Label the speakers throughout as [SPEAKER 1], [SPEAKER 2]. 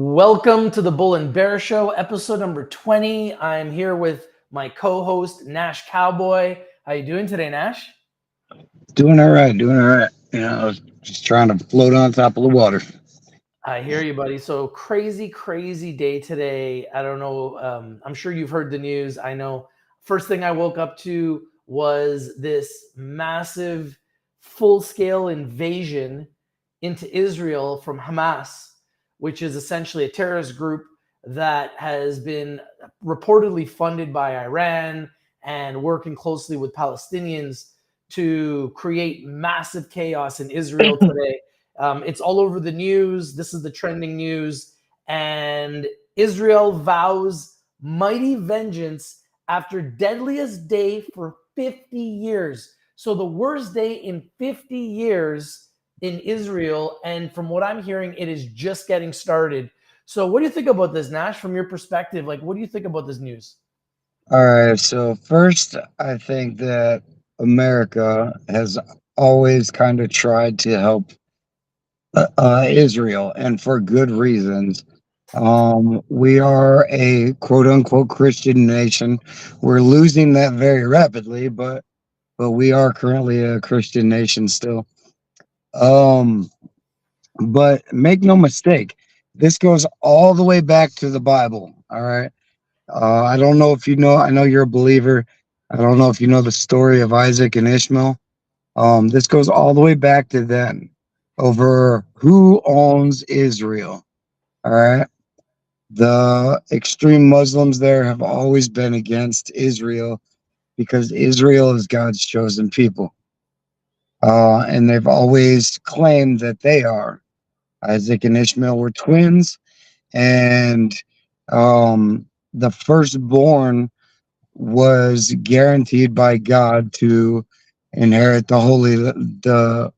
[SPEAKER 1] Welcome to the Bull and Bear Show, episode number 20. I'm here with my co-host, Nash Cowboy. How you doing today, Nash?
[SPEAKER 2] Doing all right. You know, I was just trying to float on top of the water.
[SPEAKER 1] I hear you, buddy. So crazy day today. I don't know. I'm sure you've heard the news. I know. First thing I woke up to was this massive, full-scale invasion into Israel from Hamas, which is essentially a terrorist group that has been reportedly funded by Iran and working closely with Palestinians to create massive chaos in Israel today. It's all over the news. This is the trending news. And Israel vows mighty vengeance after deadliest day for 50 years. So the worst day in 50 years in Israel. And from what I'm hearing, it is just getting started. So what do you think about this, Nash, from your perspective? Like, what do you think about this news?
[SPEAKER 2] All right. So first, I think that America has always kind of tried to help Israel, and for good reasons. We are a quote unquote Christian nation. We're losing that very rapidly, but we are currently a Christian nation still. Um, but make no mistake, this goes all the way back to the Bible. All right. I don't know if you know, I know you're a believer. I don't know if you know the story of Isaac and Ishmael. This goes all the way back to then over who owns Israel. All right. The extreme Muslims there have always been against Israel because Israel is God's chosen people. And they've always claimed that they are. Isaac and Ishmael were twins, and the firstborn was guaranteed by God to inherit the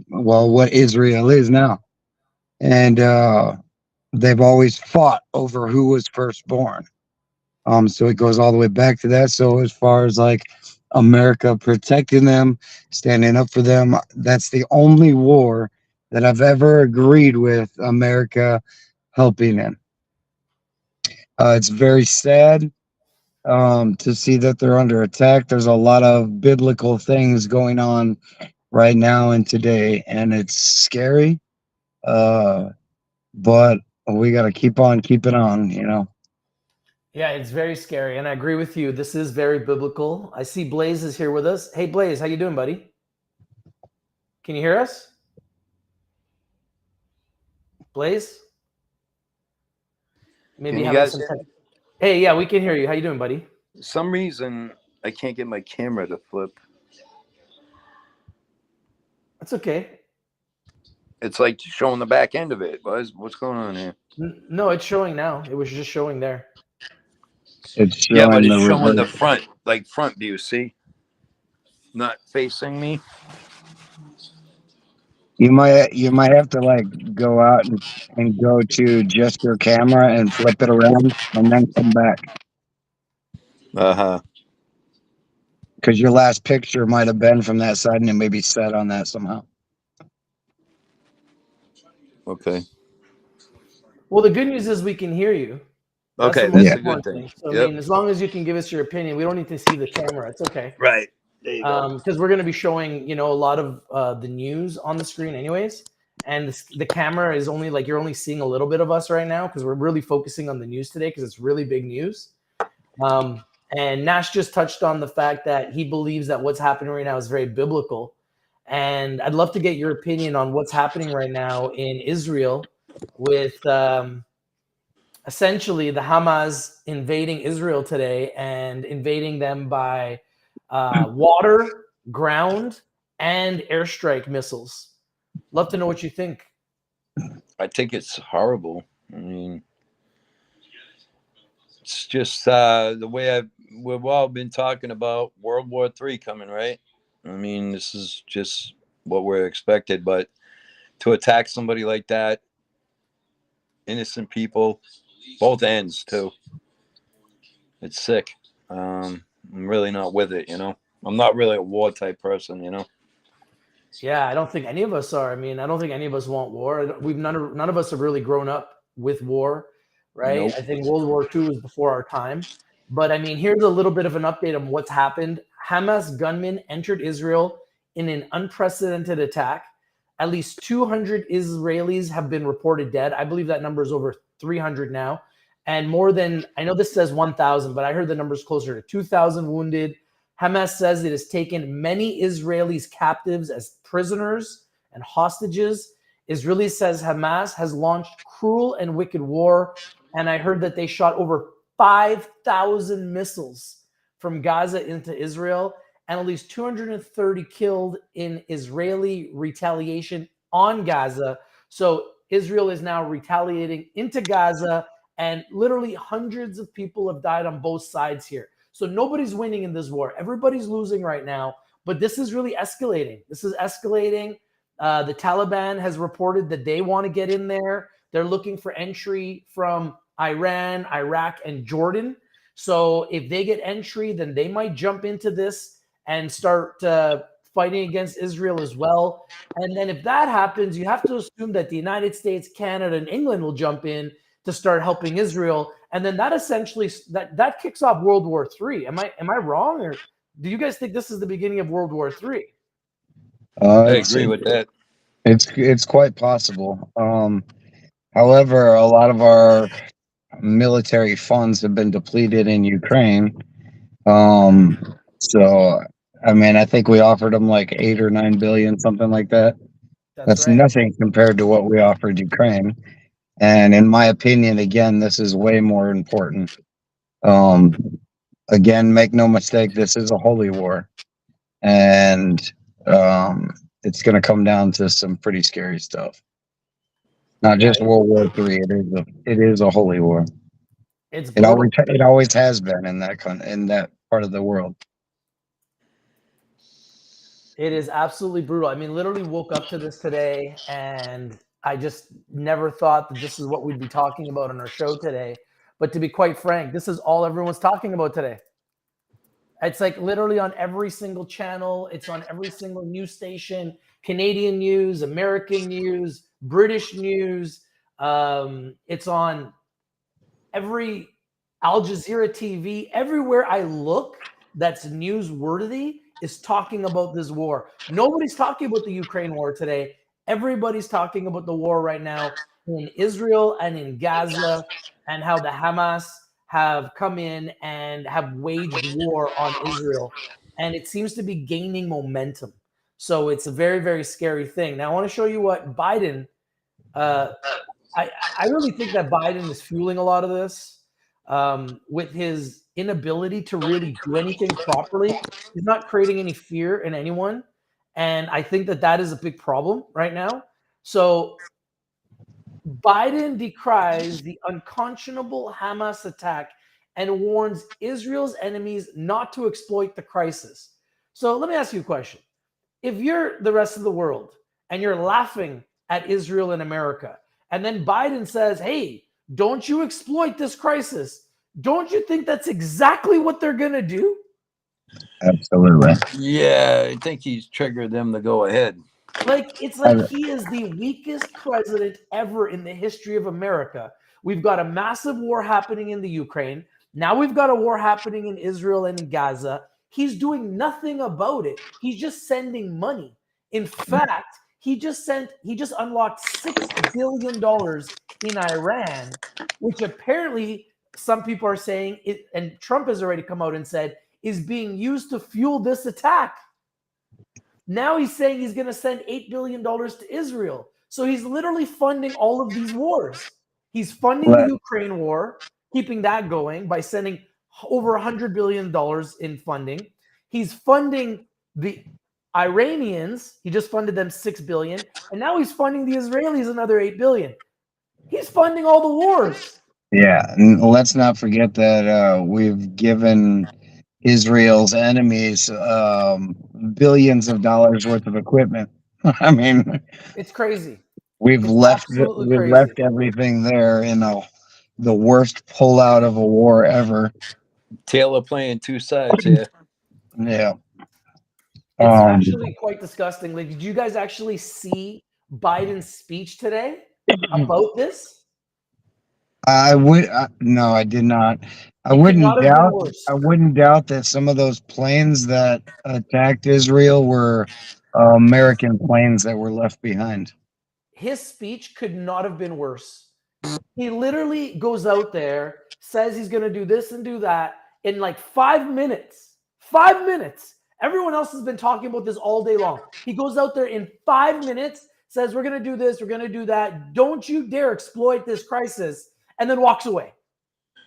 [SPEAKER 2] well, what Israel is now. And they've always fought over who was firstborn. So it goes all the way back to that. So as far as like America protecting them, standing up for them, that's the only war that I've ever agreed with America helping in. It's very sad to see that they're under attack. There's a lot of biblical things going on right now and today, and it's scary. Uh, but we got to keep on keeping on, you know.
[SPEAKER 1] Yeah, it's very scary, and I agree with you. This is very biblical. I see Blaze is here with us. Hey, Blaze, how you doing, buddy? Can you hear us? Blaze? Maybe
[SPEAKER 3] Can you
[SPEAKER 1] having
[SPEAKER 3] guys
[SPEAKER 1] some
[SPEAKER 3] hear
[SPEAKER 1] tech.
[SPEAKER 3] me?
[SPEAKER 1] Hey, yeah, we can hear you. How you doing, buddy?
[SPEAKER 3] Some reason I can't get my camera to flip.
[SPEAKER 1] That's okay.
[SPEAKER 3] It's like showing the back end of it. What's going on here?
[SPEAKER 1] No, it's showing now. It was just showing there.
[SPEAKER 2] It's
[SPEAKER 3] Yeah, but
[SPEAKER 2] showing
[SPEAKER 3] it's
[SPEAKER 2] the
[SPEAKER 3] showing the
[SPEAKER 2] reverse.
[SPEAKER 3] front, like front view. See, not facing me.
[SPEAKER 2] You might have to like go out and go to just your camera and flip it around and then come back
[SPEAKER 3] Uh huh.
[SPEAKER 2] because your last picture might have been from that side and it may be set on that somehow.
[SPEAKER 3] Okay.
[SPEAKER 1] Well, the good news is we can hear you. That's the
[SPEAKER 3] Okay,
[SPEAKER 1] most
[SPEAKER 3] that's
[SPEAKER 2] Yeah.
[SPEAKER 3] a good
[SPEAKER 1] important
[SPEAKER 3] thing.
[SPEAKER 1] thing. So, I
[SPEAKER 3] Yep.
[SPEAKER 1] mean, as long as you can give us your opinion, we don't need to see the camera. It's okay.
[SPEAKER 3] Right. There you go.
[SPEAKER 1] Because we're going to be showing, a lot of the news on the screen anyways. And the camera is only like, you're only seeing a little bit of us right now because we're really focusing on the news today because it's really big news. And Nash just touched on the fact that he believes that what's happening right now is very biblical. And I'd love to get your opinion on what's happening right now in Israel with essentially the Hamas invading Israel today and invading them by water, ground, and airstrike missiles. Love to know what you think.
[SPEAKER 3] I think it's horrible. I mean, it's just the way we've all been talking about World War III coming, right? I mean, this is just what we're expected, but to attack somebody like that, innocent people, both ends too. It's sick. I'm really not with it, I'm not really a war type person.
[SPEAKER 1] Yeah, I don't think any of us are. I mean, I don't think any of us want war. We've none of us have really grown up with war, right?
[SPEAKER 3] Nope.
[SPEAKER 1] I think World War II was before our time. But I mean, here's a little bit of an update on what's happened. Hamas gunmen entered Israel in an unprecedented attack. At least 200 Israelis have been reported dead. I believe that number is over 300 now. And more than, I know this says 1,000, but I heard the number is closer to 2,000 wounded. Hamas says it has taken many Israelis captives as prisoners and hostages. Israel says Hamas has launched cruel and wicked war. And I heard that they shot over 5,000 missiles from Gaza into Israel, and at least 230 killed in Israeli retaliation on Gaza. So Israel is now retaliating into Gaza, and literally hundreds of people have died on both sides here. So nobody's winning in this war. Everybody's losing right now, but this is really escalating. This is escalating. The Taliban has reported that they want to get in there. They're looking for entry from Iran, Iraq, and Jordan. So if they get entry, then they might jump into this and start fighting against Israel as well. And then if that happens, you have to assume that the United States, Canada, and England will jump in to start helping Israel. And then that essentially that kicks off World War III. Am I wrong, or do you guys think this is the beginning of World War III?
[SPEAKER 3] I
[SPEAKER 2] It's
[SPEAKER 3] agree with that.
[SPEAKER 2] it's quite possible. However, a lot of our military funds have been depleted in Ukraine. So I mean, I think we offered them like 8 or 9 billion, something like that.
[SPEAKER 1] That's
[SPEAKER 2] That's
[SPEAKER 1] right.
[SPEAKER 2] nothing compared to what we offered Ukraine. And in my opinion, again, this is way more important. Um, Again, make no mistake, this is a holy war, and it's going to come down to some pretty scary stuff. Not
[SPEAKER 1] Yeah,
[SPEAKER 2] just World War III. It is a holy war.
[SPEAKER 1] it's brutal.
[SPEAKER 2] It always has been in in that part of the world.
[SPEAKER 1] It is absolutely brutal. I mean, literally woke up to this today, and I just never thought that this is what we'd be talking about on our show today. But to be quite frank, this is all everyone's talking about today. It's like literally on every single channel, it's on every single news station, Canadian news, American news, British news. It's on every Al Jazeera TV, everywhere I look that's newsworthy is talking about this war. Nobody's talking about the Ukraine war today. Everybody's talking about the war right now in Israel and in Gaza, and how the Hamas have come in and have waged war on Israel. And it seems to be gaining momentum. So it's a very, very scary thing. Now, I want to show you what Biden uh, I really think that Biden is fueling a lot of this with his inability to really do anything properly. He's not creating any fear in anyone. And I think that that is a big problem right now. So Biden decries the unconscionable Hamas attack and warns Israel's enemies not to exploit the crisis. So let me ask you a question. If you're the rest of the world and you're laughing at Israel and America, and then Biden says, hey, don't you exploit this crisis, don't you think that's exactly what they're going to do?
[SPEAKER 2] Absolutely.
[SPEAKER 3] Yeah, I think he's triggered them to go ahead.
[SPEAKER 1] Like, it's like he is the weakest president ever in the history of America. We've got a massive war happening in the Ukraine. Now we've got a war happening in Israel and in Gaza. He's doing nothing about it. He's just sending money. In fact, he just unlocked $6 billion in Iran, which apparently some people are saying it, and Trump has already come out and said is being used to fuel this attack. Now he's saying he's going to send $8 billion to Israel. So he's literally funding all of these wars. He's funding the Ukraine war, keeping that going by sending over $100 billion in funding. He's funding the Iranians. He just funded them $6 billion. And now he's funding the Israelis another $8 billion. He's funding all the wars.
[SPEAKER 2] Yeah, and let's not forget that we've given Israel's enemies billions of dollars worth of equipment. I mean,
[SPEAKER 1] It's crazy.
[SPEAKER 2] we've
[SPEAKER 1] It's
[SPEAKER 2] left
[SPEAKER 1] absolutely
[SPEAKER 2] we've
[SPEAKER 1] crazy.
[SPEAKER 2] left everything there in the worst pullout of a war ever.
[SPEAKER 3] Taylor playing two sides here.
[SPEAKER 2] Yeah.
[SPEAKER 1] It's
[SPEAKER 2] Um,
[SPEAKER 1] actually quite disgusting. Like, did you guys actually see Biden's speech today about this?
[SPEAKER 2] no, I did not.
[SPEAKER 1] It could not have been worse.
[SPEAKER 2] I wouldn't doubt that some of those planes that attacked Israel were American planes that were left behind.
[SPEAKER 1] His speech could not have been worse. He literally goes out there, says he's going to do this and do that in like 5 minutes. 5 minutes. Everyone else has been talking about this all day long. He goes out there in 5 minutes, says, we're going to do this, we're going to do that. Don't you dare exploit this crisis, and then walks away.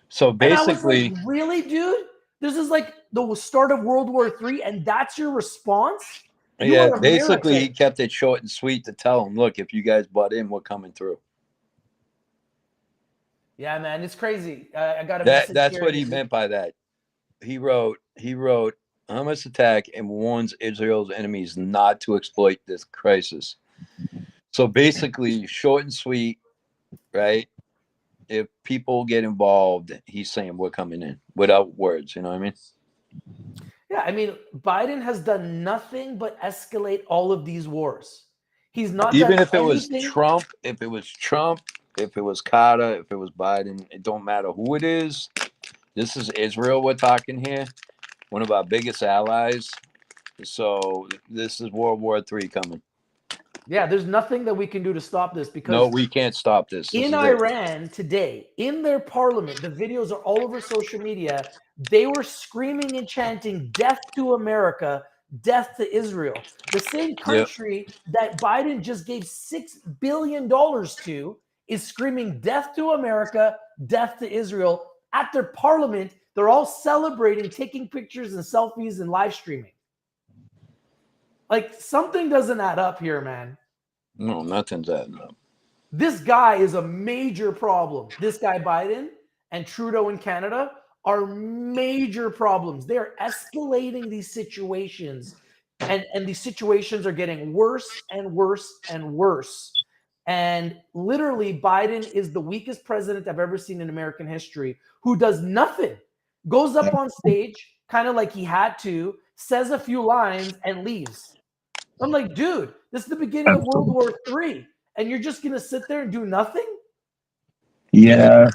[SPEAKER 3] So
[SPEAKER 1] And I was like,
[SPEAKER 3] basically,
[SPEAKER 1] really, dude? This is like the start of World War III, and that's your response? You
[SPEAKER 3] yeah,
[SPEAKER 1] are
[SPEAKER 3] basically he
[SPEAKER 1] American.
[SPEAKER 3] kept it short and sweet to tell them, look, if you guys butt in, we're coming through.
[SPEAKER 1] Yeah, man, it's crazy. I got a message
[SPEAKER 3] That's
[SPEAKER 1] here.
[SPEAKER 3] what he meant by that. He wrote, Hamas attack and warns Israel's enemies not to exploit this crisis. So basically, short and sweet, right? If people get involved, he's saying we're coming in without words. You know what I mean?
[SPEAKER 1] Yeah, I mean, Biden has done nothing but escalate all of these wars. He's not done
[SPEAKER 3] Even if it was
[SPEAKER 1] anything.
[SPEAKER 3] Trump, if it was Carter, if it was Biden, it don't matter who it is. This is Israel we're talking here, one of our biggest allies. So this is World War III coming.
[SPEAKER 1] Yeah, there's nothing that we can do to stop this
[SPEAKER 3] No,
[SPEAKER 1] because
[SPEAKER 3] we can't stop this. This
[SPEAKER 1] in
[SPEAKER 3] is it.
[SPEAKER 1] Iran today, in their parliament, the videos are all over social media. They were screaming and chanting, death to America, death to Israel. The same
[SPEAKER 3] Yep.
[SPEAKER 1] country that Biden just gave $6 billion to is screaming death to America, death to Israel. At their parliament, they're all celebrating, taking pictures and selfies and live streaming. Like, something doesn't add up here, man.
[SPEAKER 3] No, nothing's adding up.
[SPEAKER 1] This guy is a major problem. This guy, Biden, and Trudeau in Canada are major problems. They are escalating these situations, and these situations are getting worse and worse and worse. And literally, Biden is the weakest president I've ever seen in American history who does nothing, goes up on stage, kind of like he had to, says a few lines, and leaves. I'm like, dude, this is the beginning of World War III, and you're just going to sit there and do nothing?
[SPEAKER 2] Yeah,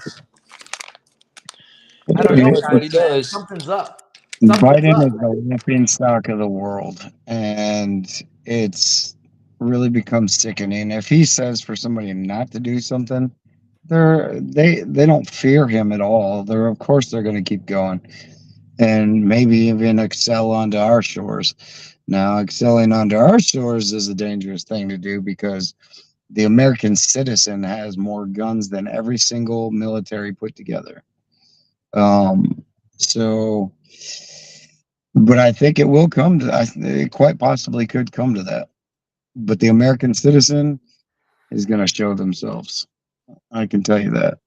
[SPEAKER 1] I don't know,
[SPEAKER 3] That's what
[SPEAKER 1] guys,
[SPEAKER 3] he
[SPEAKER 1] man.
[SPEAKER 3] does.
[SPEAKER 1] Something's up. Something's
[SPEAKER 2] Biden
[SPEAKER 1] up.
[SPEAKER 2] is the laughing stock of the world, and it's really become sickening. If he says for somebody not to do something, they don't fear him at all. They're of course they're going to keep going, and maybe even excel onto our shores. Now, excelling onto our shores is a dangerous thing to do because the American citizen has more guns than every single military put together. So, but I think it will come to, it quite possibly could come to that. But the American citizen is going to show themselves. I can tell you that.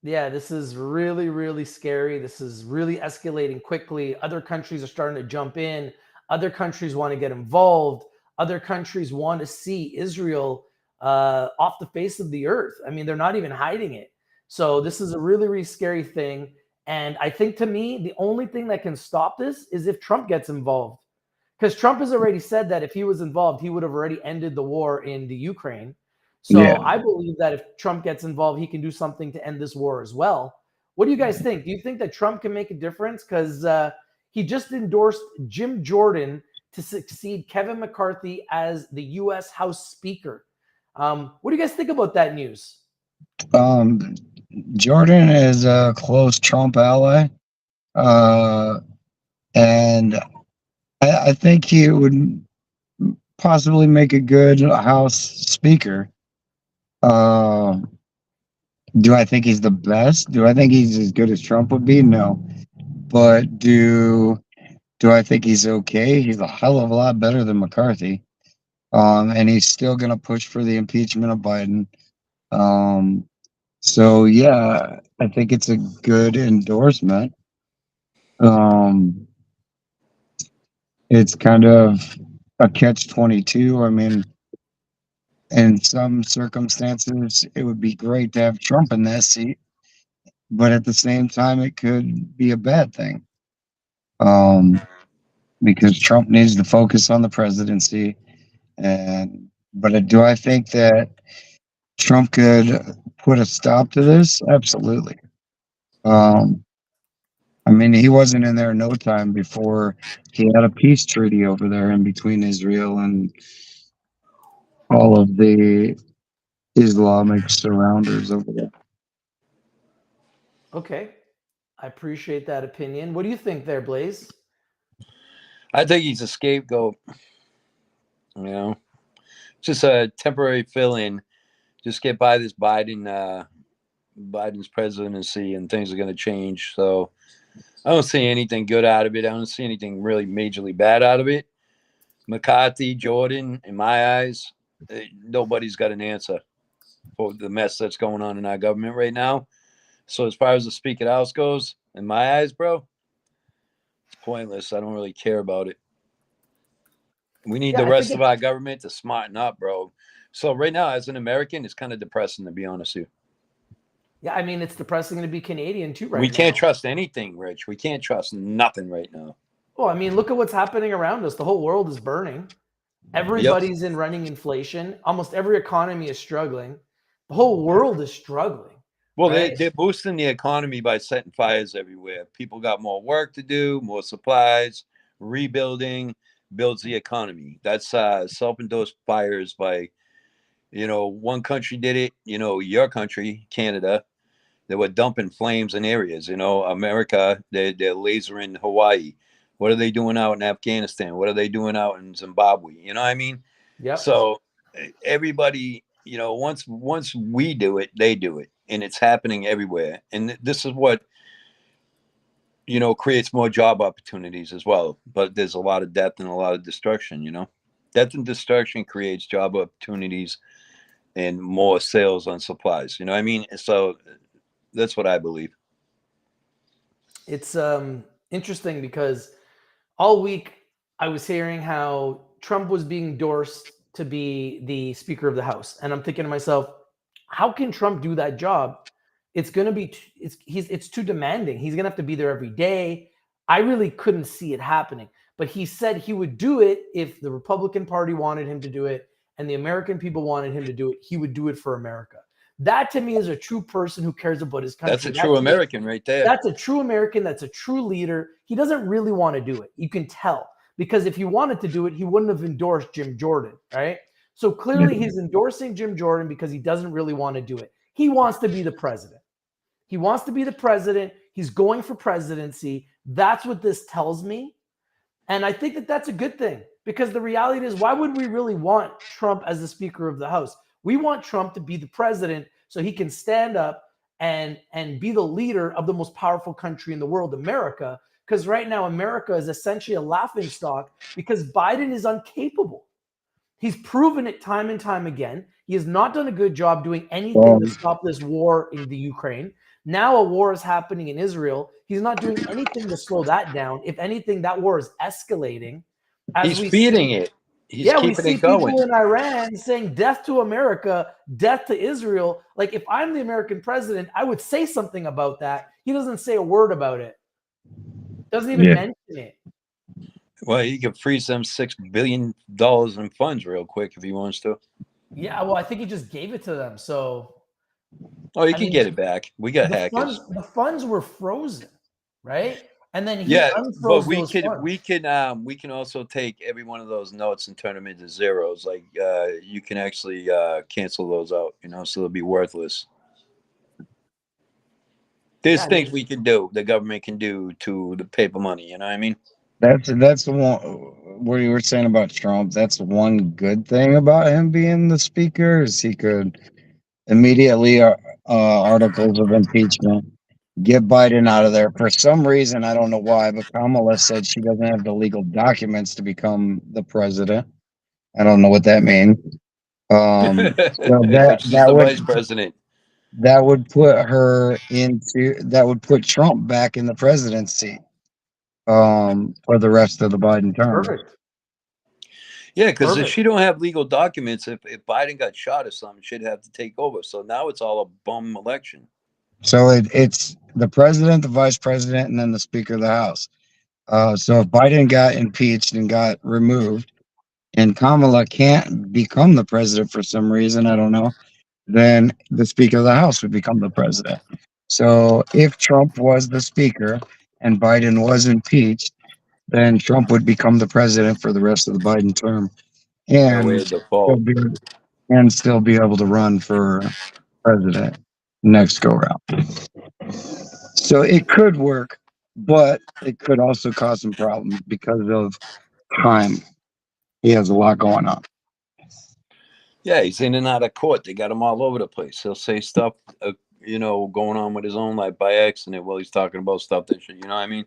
[SPEAKER 1] Yeah, this is really, really scary. This is really escalating quickly. Other countries are starting to jump in. Other countries want to get involved. Other countries want to see Israel off the face of the earth. I mean, they're not even hiding it. So this is a really, really scary thing. And I think to me, the only thing that can stop this is if Trump gets involved. Because Trump has already said that if he was involved, he would have already ended the war in the Ukraine.
[SPEAKER 2] Yeah.
[SPEAKER 1] So I believe that if Trump gets involved, he can do something to end this war as well. What do you guys think? Do you think that Trump can make a difference? Because he just endorsed Jim Jordan to succeed Kevin McCarthy as the U.S. House Speaker. What do you guys think about that news?
[SPEAKER 2] Jordan is a close Trump ally. And I think he would possibly make a good House Speaker. Uh, do I think he's the best? Do I think he's as good as Trump would be? No. But do I think he's okay? He's a hell of a lot better than McCarthy. And he's still going to push for the impeachment of Biden. So yeah, I think it's a good endorsement. It's kind of a catch-22. I mean, in some circumstances, it would be great to have Trump in that seat, but at the same time, it could be a bad thing. Um, because Trump needs to focus on the presidency. But do I think that Trump could put a stop to this? Absolutely. Um, I mean, he wasn't in there no time before he had a peace treaty over there in between Israel and all of the Islamic surrounders over there.
[SPEAKER 1] Okay. I appreciate that opinion. What do you think there, Blaze?
[SPEAKER 3] I think he's a scapegoat. You know, just a temporary fill-in. Just get by this Biden's presidency, and things are going to change. So I don't see anything good out of it. I don't see anything really majorly bad out of it. McCarthy, Jordan, in my eyes, nobody's got an answer for the mess that's going on in our government right now. So as far as the Speaker of the House goes, in my eyes, bro, it's pointless. I don't really care about it. We need the rest of our government to smarten up, bro. So right now, as an American, it's kind of depressing, to be honest with you.
[SPEAKER 1] Yeah, I mean, it's depressing to be Canadian too right now.
[SPEAKER 3] We can't trust anything, Rich. We can't trust nothing right now.
[SPEAKER 1] Well, I mean, look at what's happening around us. The whole world is burning. Everybody's in running inflation. Almost every economy is struggling. The whole world is struggling.
[SPEAKER 3] Well, right? They're boosting the economy by setting fires everywhere. People got more work to do, more supplies, rebuilding builds the economy. That's self-induced fires by, one country did it, your country, Canada. They were dumping flames in areas, America, they're lasering Hawaii. What are they doing out in Afghanistan? What are they doing out in Zimbabwe? You know what I mean?
[SPEAKER 1] Yeah.
[SPEAKER 3] So everybody, once we do it, they do it. And it's happening everywhere. And this is what, creates more job opportunities as well. But there's a lot of death and a lot of destruction, Death and destruction creates job opportunities and more sales on supplies. You know what I mean? So that's what I believe.
[SPEAKER 1] It's interesting because all week I was hearing how Trump was being endorsed to be the Speaker of the House. And I'm thinking to myself, how can Trump do that job? It's going to be, it's too demanding. He's going to have to be there every day. I really couldn't see it happening. But he said he would do it if the Republican Party wanted him to do it and the American people wanted him to do it. He would do it for America. That to me is a true person who cares about his country.
[SPEAKER 3] That's a true American right there.
[SPEAKER 1] That's a true American. That's a true leader. He doesn't really want to do it. You can tell, because if he wanted to do it, he wouldn't have endorsed Jim Jordan, right? So clearly he's endorsing Jim Jordan because he doesn't really want to do it. He wants to be the president. He wants to be the president. He's going for presidency. That's what this tells me. And I think that that's a good thing, because the reality is, why would we really want Trump as the Speaker of the House? We want Trump to be the president so he can stand up and be the leader of the most powerful country in the world, America. Because right now, America is essentially a laughingstock because Biden is incapable. He's proven it time and time again. He has not done a good job doing anything to stop this war in the Ukraine. Now a war is happening in Israel. He's not doing anything to slow that down. If anything, that war is escalating.
[SPEAKER 3] He's feeding it. He's keeping it going.
[SPEAKER 1] People in Iran saying death to America, death to Israel. Like, if I'm the American president, I would say something about that. He doesn't say a word about it. Doesn't even mention it.
[SPEAKER 3] Well, he could freeze them $6 billion in funds real quick if he wants to.
[SPEAKER 1] Yeah, well, I think he just gave it to them. So,
[SPEAKER 3] he can get it back. We got hackers.
[SPEAKER 1] The funds were frozen, right? And then he unfroze those funds.
[SPEAKER 3] We can also take every one of those notes and turn them into zeros. Like you can actually cancel those out, so they'll be worthless. There's things we can do, the government can do to the paper money. You know what I mean?
[SPEAKER 2] That's the one. What you were saying about Trump. That's one good thing about him being the speaker, is he could immediately articles of impeachment, get Biden out of there. For some reason, I don't know why, but Kamala said she doesn't have the legal documents to become the president. I don't know what that means. So
[SPEAKER 3] that would, vice president.
[SPEAKER 2] That would put Trump back in the presidency for the rest of the Biden term.
[SPEAKER 1] Perfect.
[SPEAKER 3] Yeah, because if she don't have legal documents, if Biden got shot or something, she'd have to take over. So now it's all a bum election.
[SPEAKER 2] So it's the president, the vice president, and then the Speaker of the House. So if Biden got impeached and got removed, and Kamala can't become the president for some reason, I don't know, then the Speaker of the House would become the president. So if Trump was the Speaker and Biden was impeached, then Trump would become the president for the rest of the Biden term,
[SPEAKER 3] by way
[SPEAKER 2] and
[SPEAKER 3] of
[SPEAKER 2] still
[SPEAKER 3] default.
[SPEAKER 2] be still be able to run for president next go round. So it could work, but it could also cause some problems because of time. He has a lot going on.
[SPEAKER 3] Yeah, he's in and out of court. They got him all over the place. He'll say stuff, going on with his own life by accident while he's talking about stuff that should, you know what I mean?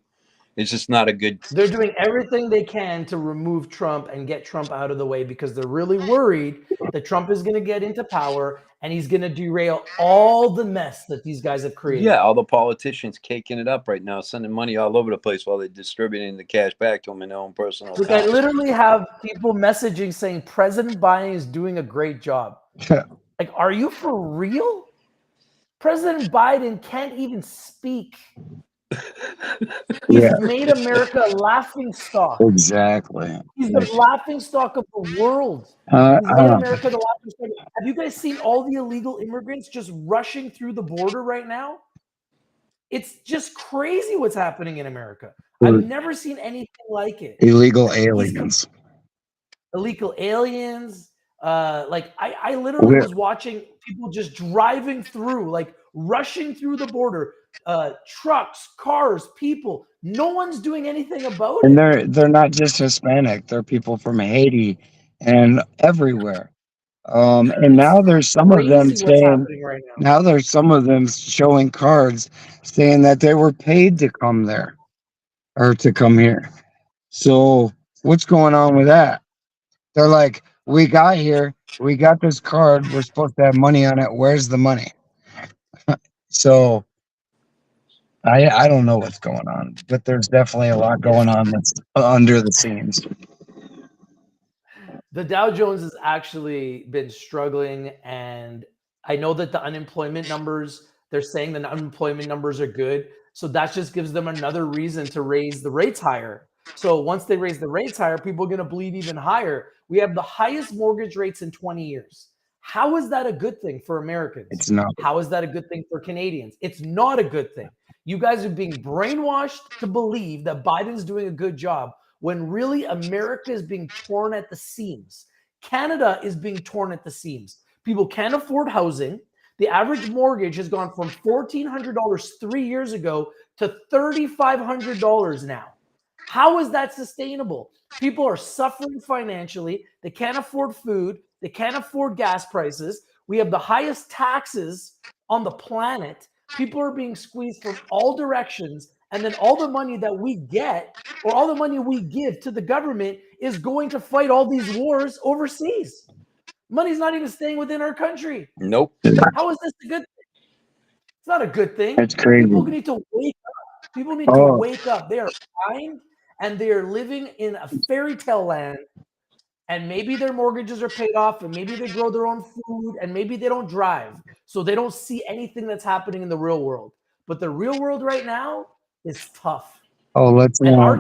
[SPEAKER 3] It's just not a good.
[SPEAKER 1] They're doing everything they can to remove Trump and get Trump out of the way because they're really worried that Trump is going to get into power and he's going to derail all the mess that these guys have created.
[SPEAKER 3] Yeah, all the politicians caking it up right now, sending money all over the place while they're distributing the cash back to them in their own personal
[SPEAKER 1] Look, I
[SPEAKER 3] accounts.
[SPEAKER 1] literally have people messaging saying President Biden is doing a great job. Like, are you for real? President Biden can't even speak. He's
[SPEAKER 2] Yeah,
[SPEAKER 1] made America a laughing stock.
[SPEAKER 2] exactly.
[SPEAKER 1] He's the laughing stock of the world.
[SPEAKER 2] Uh,
[SPEAKER 1] He's made
[SPEAKER 2] uh,
[SPEAKER 1] America the laughing stock. Have you guys seen all the illegal immigrants just rushing through the border right now? It's just crazy what's happening in America. I've never seen anything like it.
[SPEAKER 2] illegal aliens.
[SPEAKER 1] Illegal aliens. I literally was watching people just driving through, like rushing through the border. Trucks, cars, people. No one's doing anything about
[SPEAKER 2] And
[SPEAKER 1] it.
[SPEAKER 2] they're not just Hispanic; they're people from Haiti and everywhere. And
[SPEAKER 1] It's
[SPEAKER 2] now there's some of them
[SPEAKER 1] crazy what's
[SPEAKER 2] saying,
[SPEAKER 1] happening right now.
[SPEAKER 2] now there's some of them showing cards saying that they were paid to come there or to come here. So what's going on with that? They're like, we got here, we got this card, we're supposed to have money on it. Where's the money? So I don't know what's going on, but there's definitely a lot
[SPEAKER 1] It's
[SPEAKER 2] going on that's under the scenes.
[SPEAKER 1] the Dow Jones has actually been struggling, and I know that the unemployment numbers, they're saying the unemployment numbers are good. So that just gives them another reason to raise the rates higher. So once they raise the rates higher, people are going to bleed even higher. We have the highest mortgage rates in 20 years. How is that a good thing for Americans?
[SPEAKER 2] It's not.
[SPEAKER 1] How is that a good thing for Canadians? It's not a good thing. You guys are being brainwashed to believe that Biden's doing a good job when really America is being torn at the seams. Canada is being torn at the seams. People can't afford housing. The average mortgage has gone from $1,400 3 years ago to $3,500 now. How is that sustainable? People are suffering financially. They can't afford food. They can't afford gas prices. We have the highest taxes on the planet. People are being squeezed from all directions. And then all the money that we get or all the money we give to the government is going to fight all these wars overseas. Money's not even staying within our country.
[SPEAKER 3] Nope.
[SPEAKER 1] How is this a good thing? It's not a good thing.
[SPEAKER 2] It's crazy.
[SPEAKER 1] People need to wake up. People need to wake up. They are blind and they are living in a fairy tale land. And maybe their mortgages are paid off, and maybe they grow their own food, and maybe they don't drive. So they don't see anything that's happening in the real world. But the real world right now is tough. And our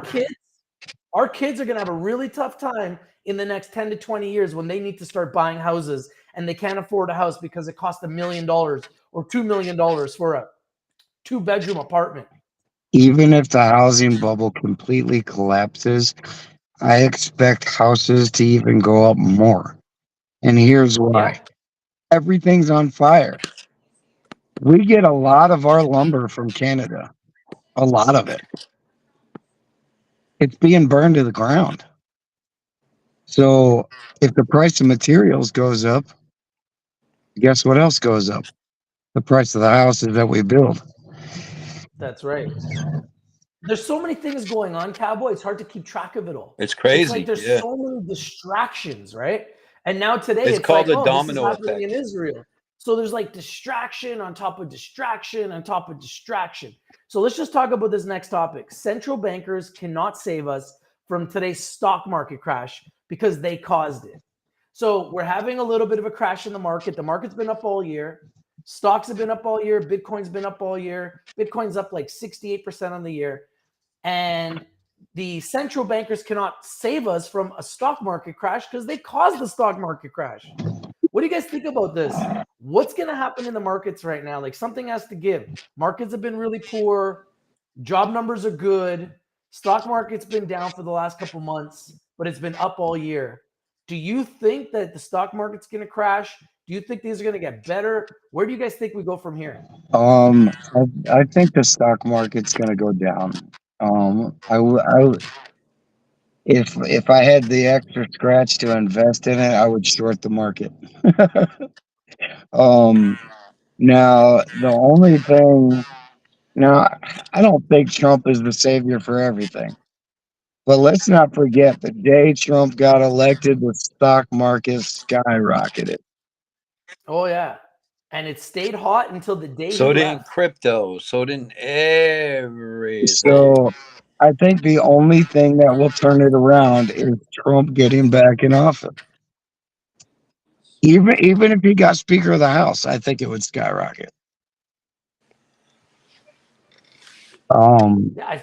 [SPEAKER 1] kids are going to have a really tough time in the next 10 to 20 years when they need to start buying houses and they can't afford a house because it costs $1 million or $2 million for a 2-bedroom apartment.
[SPEAKER 2] Even if the housing bubble completely collapses, I expect houses to even go up more. And here's why.
[SPEAKER 1] Yeah.
[SPEAKER 2] Everything's on fire. We get a lot of our lumber from Canada. A lot of it. It's being burned to the ground. So if the price of materials goes up, guess what else goes up? The price of the houses that we build.
[SPEAKER 1] That's right. There's so many things going on, Cowboy. It's hard to keep track of it all.
[SPEAKER 3] It's crazy.
[SPEAKER 1] It's like there's so many distractions, right? And now today
[SPEAKER 3] It's called
[SPEAKER 1] like,
[SPEAKER 3] a
[SPEAKER 1] oh, this is
[SPEAKER 3] domino
[SPEAKER 1] happening
[SPEAKER 3] effect.
[SPEAKER 1] in Israel. So there's like distraction on top of distraction on top of distraction. So let's just talk about this next topic. Central bankers cannot save us from today's stock market crash because they caused it. So we're having a little bit of a crash in the market. The market's been up all year. Stocks have been up all year. Bitcoin's been up all year. Bitcoin's up like 68% on the year. And the central bankers cannot save us from a stock market crash because they caused the stock market crash. What do you guys think about this? What's going to happen in the markets right now? Like, something has to give. Markets have been really poor. Job numbers are good. Stock market's been down for the last couple months, but it's been up all year. Do you think that the stock market's going to crash? Do you think these are going to get better? Where do you guys think we go from here?
[SPEAKER 2] I think the stock market's going to go down. If I had the extra scratch to invest in it, I would short the market. um, now the only thing now I don't think Trump is the savior for everything. But let's not forget the day Trump got elected, the stock market skyrocketed.
[SPEAKER 1] Oh, yeah. And it stayed hot until the day he
[SPEAKER 3] So didn't
[SPEAKER 1] left.
[SPEAKER 3] crypto. So didn't everything.
[SPEAKER 2] So I think the only thing that will turn it around is Trump getting back in office. Even if he got Speaker of the House, I think it would skyrocket. Um,
[SPEAKER 1] Yeah, I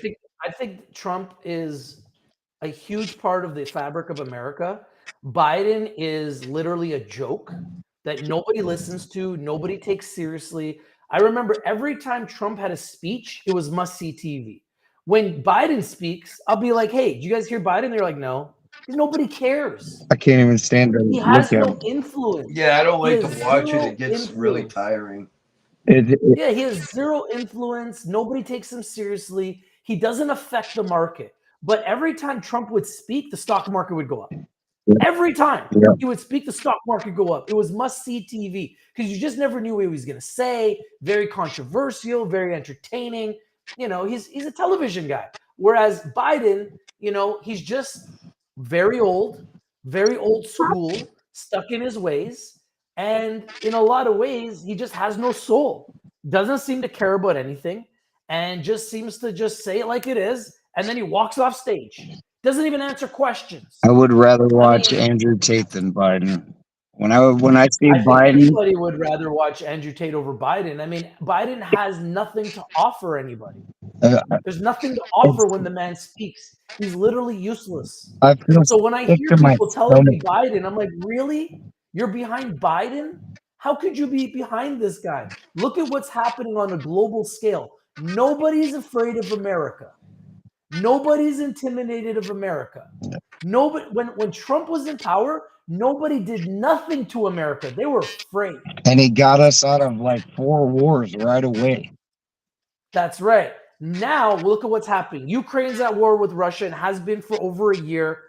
[SPEAKER 1] think Trump is a huge part of the fabric of America. Biden is literally a joke that nobody listens to, nobody takes seriously. I remember every time Trump had a speech, it was must-see TV. When Biden speaks, I'll be like, "Hey, did you guys hear Biden?" They're like, "No." Because nobody cares.
[SPEAKER 2] I can't even stand to
[SPEAKER 1] He
[SPEAKER 2] look
[SPEAKER 1] has
[SPEAKER 2] at
[SPEAKER 1] no
[SPEAKER 2] him.
[SPEAKER 1] influence.
[SPEAKER 3] Yeah, I don't
[SPEAKER 1] He
[SPEAKER 3] like
[SPEAKER 1] has
[SPEAKER 3] to watch it.
[SPEAKER 1] zero
[SPEAKER 3] It gets really
[SPEAKER 1] influence.
[SPEAKER 3] tiring.
[SPEAKER 2] It,
[SPEAKER 1] Yeah, he has zero influence. Nobody takes him seriously. He doesn't affect the market. But every time Trump would speak, the stock market would go up. Every time
[SPEAKER 2] yeah.
[SPEAKER 1] he would speak, the stock market go up. It was must-see TV because you just never knew what he was going to say. Very controversial, very entertaining. He's a television guy. Whereas Biden, he's just very old school, stuck in his ways, and in a lot of ways, he just has no soul. Doesn't seem to care about anything, and just seems to just say it like it is, and then he walks off stage. Doesn't even answer questions.
[SPEAKER 2] I would rather
[SPEAKER 1] I
[SPEAKER 2] watch
[SPEAKER 1] mean,
[SPEAKER 2] Andrew Tate than Biden. When I see
[SPEAKER 1] I think
[SPEAKER 2] Biden,
[SPEAKER 1] anybody would rather watch Andrew Tate over Biden. I mean, Biden has nothing to offer anybody.
[SPEAKER 2] uh,
[SPEAKER 1] There's nothing to offer when the man speaks. He's literally useless.
[SPEAKER 2] I feel
[SPEAKER 1] So when I
[SPEAKER 2] sick
[SPEAKER 1] hear
[SPEAKER 2] to my
[SPEAKER 1] people telling
[SPEAKER 2] stomach.
[SPEAKER 1] me Biden, I'm like, really? You're behind Biden? How could you be behind this guy? Look at what's happening on a global scale. Nobody's afraid of America. Nobody's intimidated of America. Nobody, when Trump was in power, nobody did nothing to America. They were afraid.
[SPEAKER 2] And he got us out of like 4 wars right away.
[SPEAKER 1] That's right. Now look at what's happening. Ukraine's at war with Russia and has been for over a year.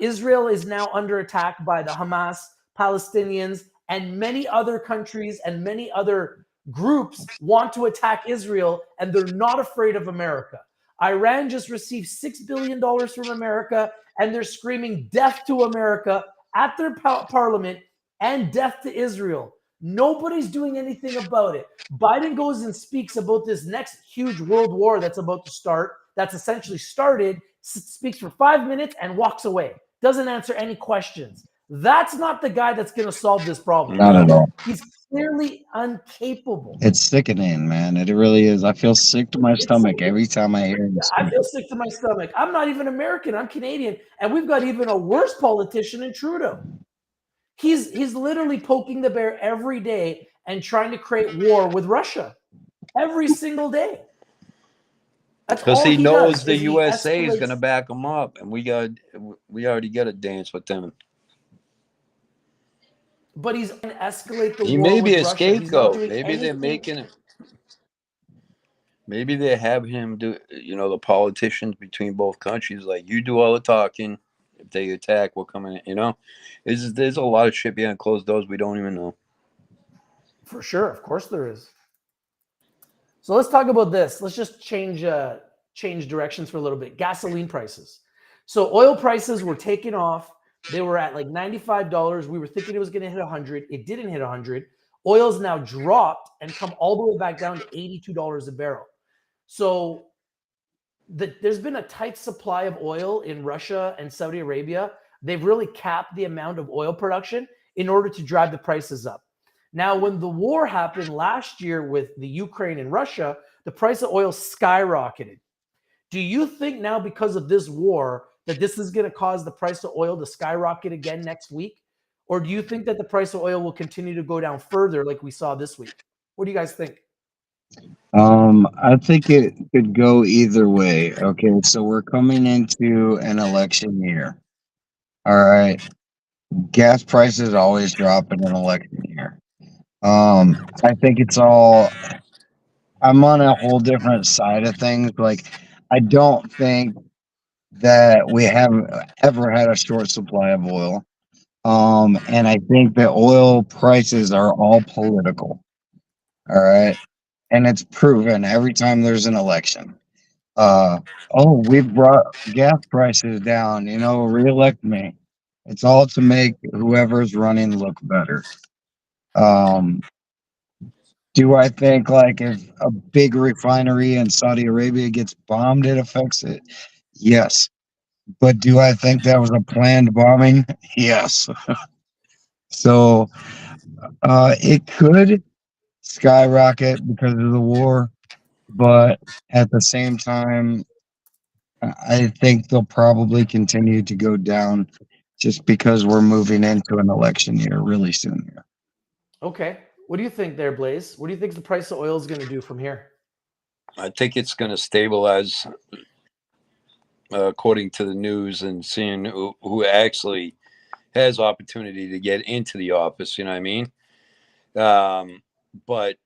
[SPEAKER 1] Israel is now under attack by the Hamas, Palestinians, and many other countries and many other groups want to attack Israel, and they're not afraid of America. Iran just received $6 billion from America, and they're screaming death to America at their parliament and death to Israel. Nobody's doing anything about it. Biden goes and speaks about this next huge world war that's about to start, that's essentially started, speaks for 5 minutes and walks away. Doesn't answer any questions. That's not the guy that's going to solve this problem.
[SPEAKER 2] Not at all.
[SPEAKER 1] He's clearly incapable.
[SPEAKER 2] It's sickening, man. It really is. I feel sick to my
[SPEAKER 1] It's
[SPEAKER 2] stomach every time I hear him
[SPEAKER 1] I
[SPEAKER 2] speak.
[SPEAKER 1] feel sick to my stomach. I'm not even American. I'm Canadian, and we've got even a worse politician in Trudeau. He's literally poking the bear every day and trying to create war with Russia every single day. That's
[SPEAKER 3] Because
[SPEAKER 1] all
[SPEAKER 3] he
[SPEAKER 1] he
[SPEAKER 3] knows
[SPEAKER 1] does.
[SPEAKER 3] the
[SPEAKER 1] Is he
[SPEAKER 3] USA is going to
[SPEAKER 1] escalates,
[SPEAKER 3] back him up, and we already got a dance with them.
[SPEAKER 1] but he's going to escalate the
[SPEAKER 3] He
[SPEAKER 1] war
[SPEAKER 3] may be
[SPEAKER 1] with
[SPEAKER 3] a
[SPEAKER 1] Russia. He's not
[SPEAKER 3] scapegoat.
[SPEAKER 1] doing
[SPEAKER 3] Maybe they're
[SPEAKER 1] anything.
[SPEAKER 3] making it. Maybe they have him do, the politicians between both countries, like, you do all the talking. If they attack, we're coming in. There's a lot of shit behind closed doors we don't even know.
[SPEAKER 1] For sure, of course there is. So let's talk about this. Let's just change directions for a little bit. Gasoline prices. So oil prices were taking off. They were at like $95. We were thinking it was going to hit 100. It didn't hit 100. Oil's now dropped and come all the way back down to $82 a barrel. So there's been a tight supply of oil in Russia and Saudi Arabia. They've really capped the amount of oil production in order to drive the prices up. Now, when the war happened last year with the Ukraine and Russia, the price of oil skyrocketed. Do you think now, because of this war, that this is going to cause the price of oil to skyrocket again next week? Or do you think that the price of oil will continue to go down further like we saw this week? What do you guys think?
[SPEAKER 2] I think it could go either way. Okay, so we're coming into an election year. All right. Gas prices always drop in an election year. I think it's all, I'm on a whole different side of things. Like, I don't think that we have ever had a short supply of oil. And I think that oil prices are all political. All right. And it's proven every time there's an election. Uh, oh, we've brought gas prices down, reelect me. It's all to make whoever's running look better. Um, do I think like if a big refinery in Saudi Arabia gets bombed, it affects it? Yes. But do I think that was a planned bombing? Yes. So it could skyrocket because of the war, but at the same time, I think they'll probably continue to go down just because we're moving into an election year really soon here.
[SPEAKER 1] Okay. What do you think there, Blaze? What do you think the price of oil is going to do from here?
[SPEAKER 3] I think it's going to stabilize, according to the news, and seeing who actually has opportunity to get into the office. You know what I mean? But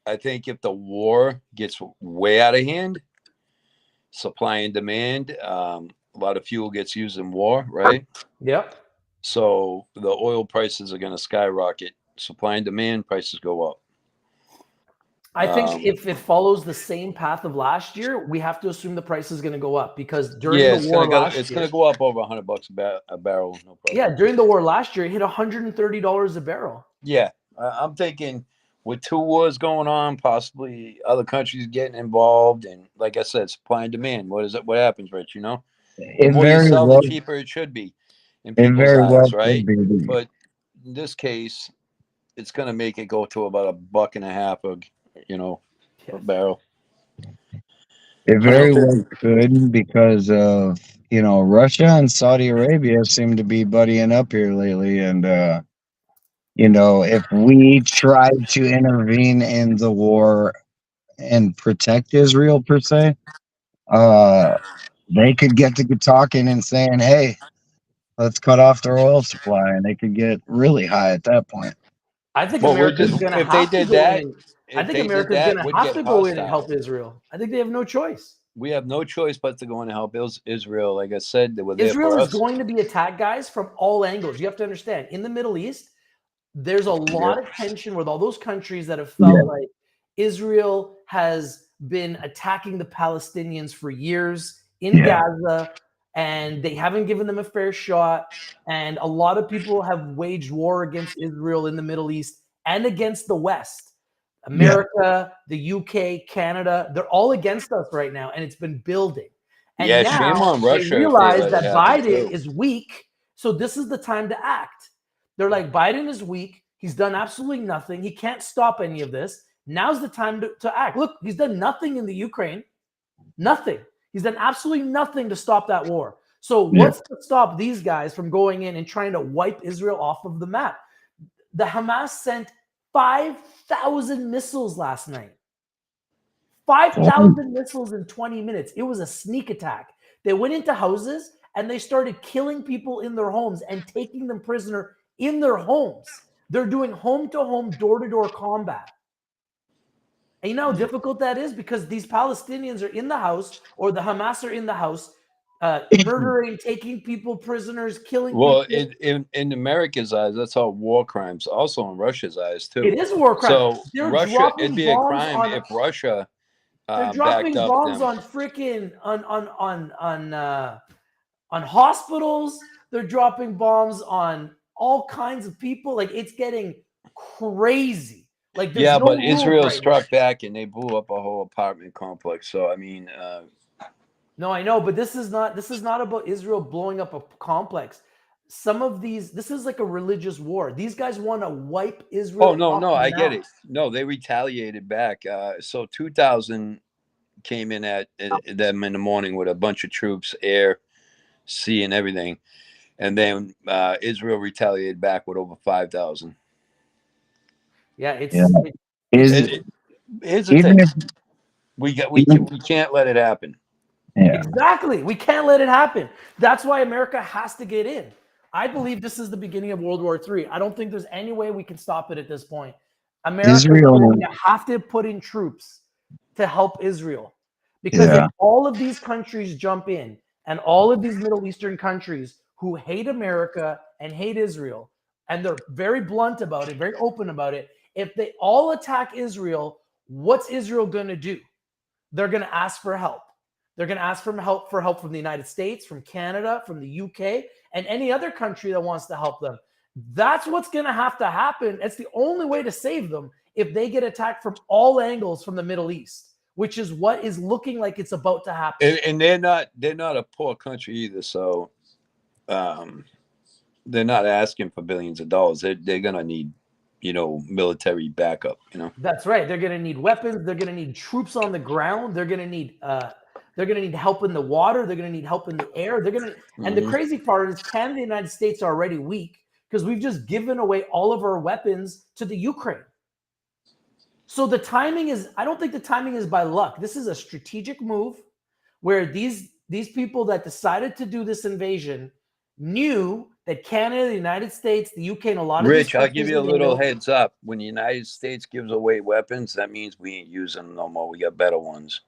[SPEAKER 3] I think if the war gets way out of hand, supply and demand, a lot of fuel gets used in war, right?
[SPEAKER 1] Yep.
[SPEAKER 3] So the oil prices are going to skyrocket. Supply and demand, prices go up.
[SPEAKER 1] I think if it follows the same path of last year, we have to assume the price is going to go up, because during the war last year,
[SPEAKER 3] it's going to go up over $100 a barrel. No problem.
[SPEAKER 1] Yeah, during the war last year, it hit $130 a barrel.
[SPEAKER 3] Yeah, I'm thinking with two wars going on, possibly other countries getting involved, and like I said, supply and demand. What is it? What happens, Rich? The
[SPEAKER 2] It
[SPEAKER 3] more you
[SPEAKER 2] very
[SPEAKER 3] sell,
[SPEAKER 2] well,
[SPEAKER 3] the cheaper it should be in
[SPEAKER 2] it
[SPEAKER 3] people's
[SPEAKER 2] very well
[SPEAKER 3] eyes,
[SPEAKER 2] could
[SPEAKER 3] right?
[SPEAKER 2] be.
[SPEAKER 3] But in this case, it's going to make it go to about $1.50 a barrel.
[SPEAKER 2] It very well
[SPEAKER 3] 150.
[SPEAKER 2] could because of, Russia and Saudi Arabia seem to be buddying up here lately. And, if we tried to intervene in the war and protect Israel per se, uh, they could get to talking and saying, hey, let's cut off their oil supply. And they could get really high at that point.
[SPEAKER 1] I think
[SPEAKER 3] Well,
[SPEAKER 1] America's going to
[SPEAKER 3] if they
[SPEAKER 1] have to
[SPEAKER 3] did
[SPEAKER 1] go
[SPEAKER 3] that,
[SPEAKER 1] in. I
[SPEAKER 3] if
[SPEAKER 1] think
[SPEAKER 3] they did
[SPEAKER 1] America's going
[SPEAKER 3] that,
[SPEAKER 1] to
[SPEAKER 3] would
[SPEAKER 1] have
[SPEAKER 3] get
[SPEAKER 1] to go in and help
[SPEAKER 3] hostile.
[SPEAKER 1] Israel. I think they have no choice.
[SPEAKER 3] We have no choice but to go in and help Israel. Like I said, they were there
[SPEAKER 1] Israel
[SPEAKER 3] for
[SPEAKER 1] is
[SPEAKER 3] us.
[SPEAKER 1] going to be attacked, guys, from all angles. You have to understand, in the Middle East, there's a lot of tension with all those countries that have felt like Israel has been attacking the Palestinians for years in Gaza, and they haven't given them a fair shot. And a lot of people have waged war against Israel in the Middle East and against the West. America, the UK, Canada, they're all against us right now, and it's been building. And
[SPEAKER 3] Yeah,
[SPEAKER 1] now
[SPEAKER 3] shame on
[SPEAKER 1] they
[SPEAKER 3] Russia if they
[SPEAKER 1] realize
[SPEAKER 3] let it
[SPEAKER 1] that
[SPEAKER 3] happen
[SPEAKER 1] Biden
[SPEAKER 3] too.
[SPEAKER 1] is weak, so this is the time to act. They're like, Biden is weak. He's done absolutely nothing. He can't stop any of this. Now's the time to act. Look, he's done nothing in the Ukraine. Nothing. He's done absolutely nothing to stop that war. So what's to stop these guys from going in and trying to wipe Israel off of the map? The Hamas sent 5,000 missiles last night. 5,000 missiles in 20 minutes. It was a sneak attack. They went into houses and they started killing people in their homes and taking them prisoner in their homes. They're doing home-to-home, door-to-door combat. And you know how difficult that is? Because these Palestinians are in the house, or the Hamas are in the house, murdering, taking people prisoners, killing
[SPEAKER 3] Well,
[SPEAKER 1] people.
[SPEAKER 3] in America's eyes, that's all war crimes. Also in Russia's eyes too.
[SPEAKER 1] It is a war crime.
[SPEAKER 3] So
[SPEAKER 1] They're
[SPEAKER 3] Russia, it'd
[SPEAKER 1] dropping
[SPEAKER 3] be a
[SPEAKER 1] bombs
[SPEAKER 3] crime
[SPEAKER 1] on.
[SPEAKER 3] if Russia
[SPEAKER 1] They're
[SPEAKER 3] backed
[SPEAKER 1] dropping
[SPEAKER 3] up
[SPEAKER 1] bombs
[SPEAKER 3] them.
[SPEAKER 1] on freaking on hospitals. They're dropping bombs on all kinds of people. Like, it's getting crazy. Like, there's no
[SPEAKER 3] But
[SPEAKER 1] rules
[SPEAKER 3] Israel
[SPEAKER 1] right
[SPEAKER 3] struck back and they blew up a whole apartment complex. So I mean,
[SPEAKER 1] No, I know, but this is not about Israel blowing up a complex. Some of these, this is like a religious war. These guys want to wipe Israel.
[SPEAKER 3] no,
[SPEAKER 1] off the
[SPEAKER 3] I get
[SPEAKER 1] map.
[SPEAKER 3] it. No, they retaliated back. So 2,000 came in at them in the morning with a bunch of troops, air, sea, and everything, and then Israel retaliated back with over 5,000.
[SPEAKER 1] Yeah,
[SPEAKER 2] Yeah.
[SPEAKER 1] it's
[SPEAKER 3] Here's the
[SPEAKER 2] Even
[SPEAKER 3] thing:
[SPEAKER 2] if
[SPEAKER 3] we
[SPEAKER 2] even
[SPEAKER 3] can't let it happen.
[SPEAKER 2] yeah,
[SPEAKER 1] exactly. We can't let it happen. That's why America has to get in. I believe this is the beginning of World War III. I don't think there's any way we can stop it at this point. America is going
[SPEAKER 2] Israel,
[SPEAKER 1] to have to put in troops to help Israel. Because if
[SPEAKER 2] yeah,
[SPEAKER 1] all of these countries jump in and all of these Middle Eastern countries who hate America and hate Israel, and they're very blunt about it, very open about it, if they all attack Israel, what's Israel going to do? They're going to ask for help. They're going to ask for help from the United States, from Canada, from the UK, and any other country that wants to help them. That's what's going to happen. It's the only way to save them if they get attacked from all angles from the Middle East, which is what is looking like it's about to happen.
[SPEAKER 3] And they're not a poor country either, so they're not asking for billions of dollars. They're gonna need, military backup.
[SPEAKER 1] That's right. They're going to need weapons. They're going to need troops on the ground. They're going to need help in the water. They're going to need help in the air. And the crazy part is Canada and the United States are already weak because we've just given away all of our weapons to the Ukraine. So I don't think the timing is by luck. This is a strategic move where these people that decided to do this invasion knew that Canada, the United States, the UK, and a lot of these
[SPEAKER 3] Rich, I'll
[SPEAKER 1] countries
[SPEAKER 3] give you a
[SPEAKER 1] in
[SPEAKER 3] little
[SPEAKER 1] NATO,
[SPEAKER 3] heads up. When the United States gives away weapons, that means we ain't using them no more. We got better ones.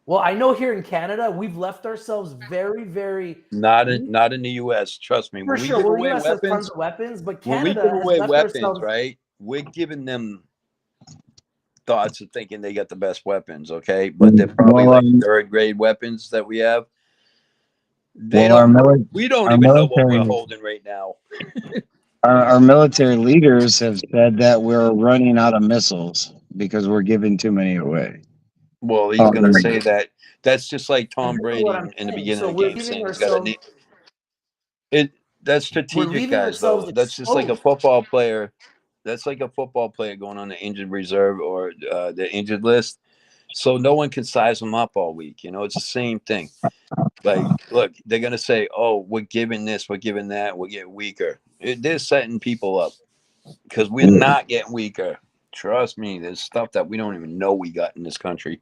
[SPEAKER 1] well, I know here in Canada, we've left ourselves very, very
[SPEAKER 3] Not
[SPEAKER 1] weak.
[SPEAKER 3] in the U.S. Trust me.
[SPEAKER 1] For
[SPEAKER 3] When we
[SPEAKER 1] sure.
[SPEAKER 3] give
[SPEAKER 1] Well, the
[SPEAKER 3] away
[SPEAKER 1] US has tons
[SPEAKER 3] weapons,
[SPEAKER 1] of weapons, but
[SPEAKER 3] when we give
[SPEAKER 1] Canada has
[SPEAKER 3] away
[SPEAKER 1] left
[SPEAKER 3] weapons,
[SPEAKER 1] ourselves.
[SPEAKER 3] right? We're giving them thoughts of thinking they got the best weapons, okay? But they're probably
[SPEAKER 2] well,
[SPEAKER 3] like third grade weapons that we have. They
[SPEAKER 2] well,
[SPEAKER 3] don't. We don't
[SPEAKER 2] our
[SPEAKER 3] even know what we're
[SPEAKER 2] military,
[SPEAKER 3] holding right now.
[SPEAKER 2] our military leaders have said that we're running out of missiles because we're giving too many away.
[SPEAKER 3] Well, he's going to
[SPEAKER 2] Um,
[SPEAKER 3] say that. That's just like
[SPEAKER 1] And
[SPEAKER 3] Tom
[SPEAKER 1] this is what
[SPEAKER 3] Brady
[SPEAKER 1] I'm
[SPEAKER 3] in the
[SPEAKER 1] saying.
[SPEAKER 3] beginning
[SPEAKER 1] So
[SPEAKER 3] of the game saying he's got a knee. That's
[SPEAKER 1] we're
[SPEAKER 3] strategic,
[SPEAKER 1] leaving
[SPEAKER 3] guys.
[SPEAKER 1] ourselves
[SPEAKER 3] Though that's just like a
[SPEAKER 1] exposed.
[SPEAKER 3] football player. That's like a football player going on the injured reserve or the injured list, so no one can size them up all week. It's the same thing. Like, look, they're gonna say, "Oh, we're giving this, we're giving that, we're getting weaker." They're setting people up because we're not getting weaker. Trust me, there's stuff that we don't even know we got in this country.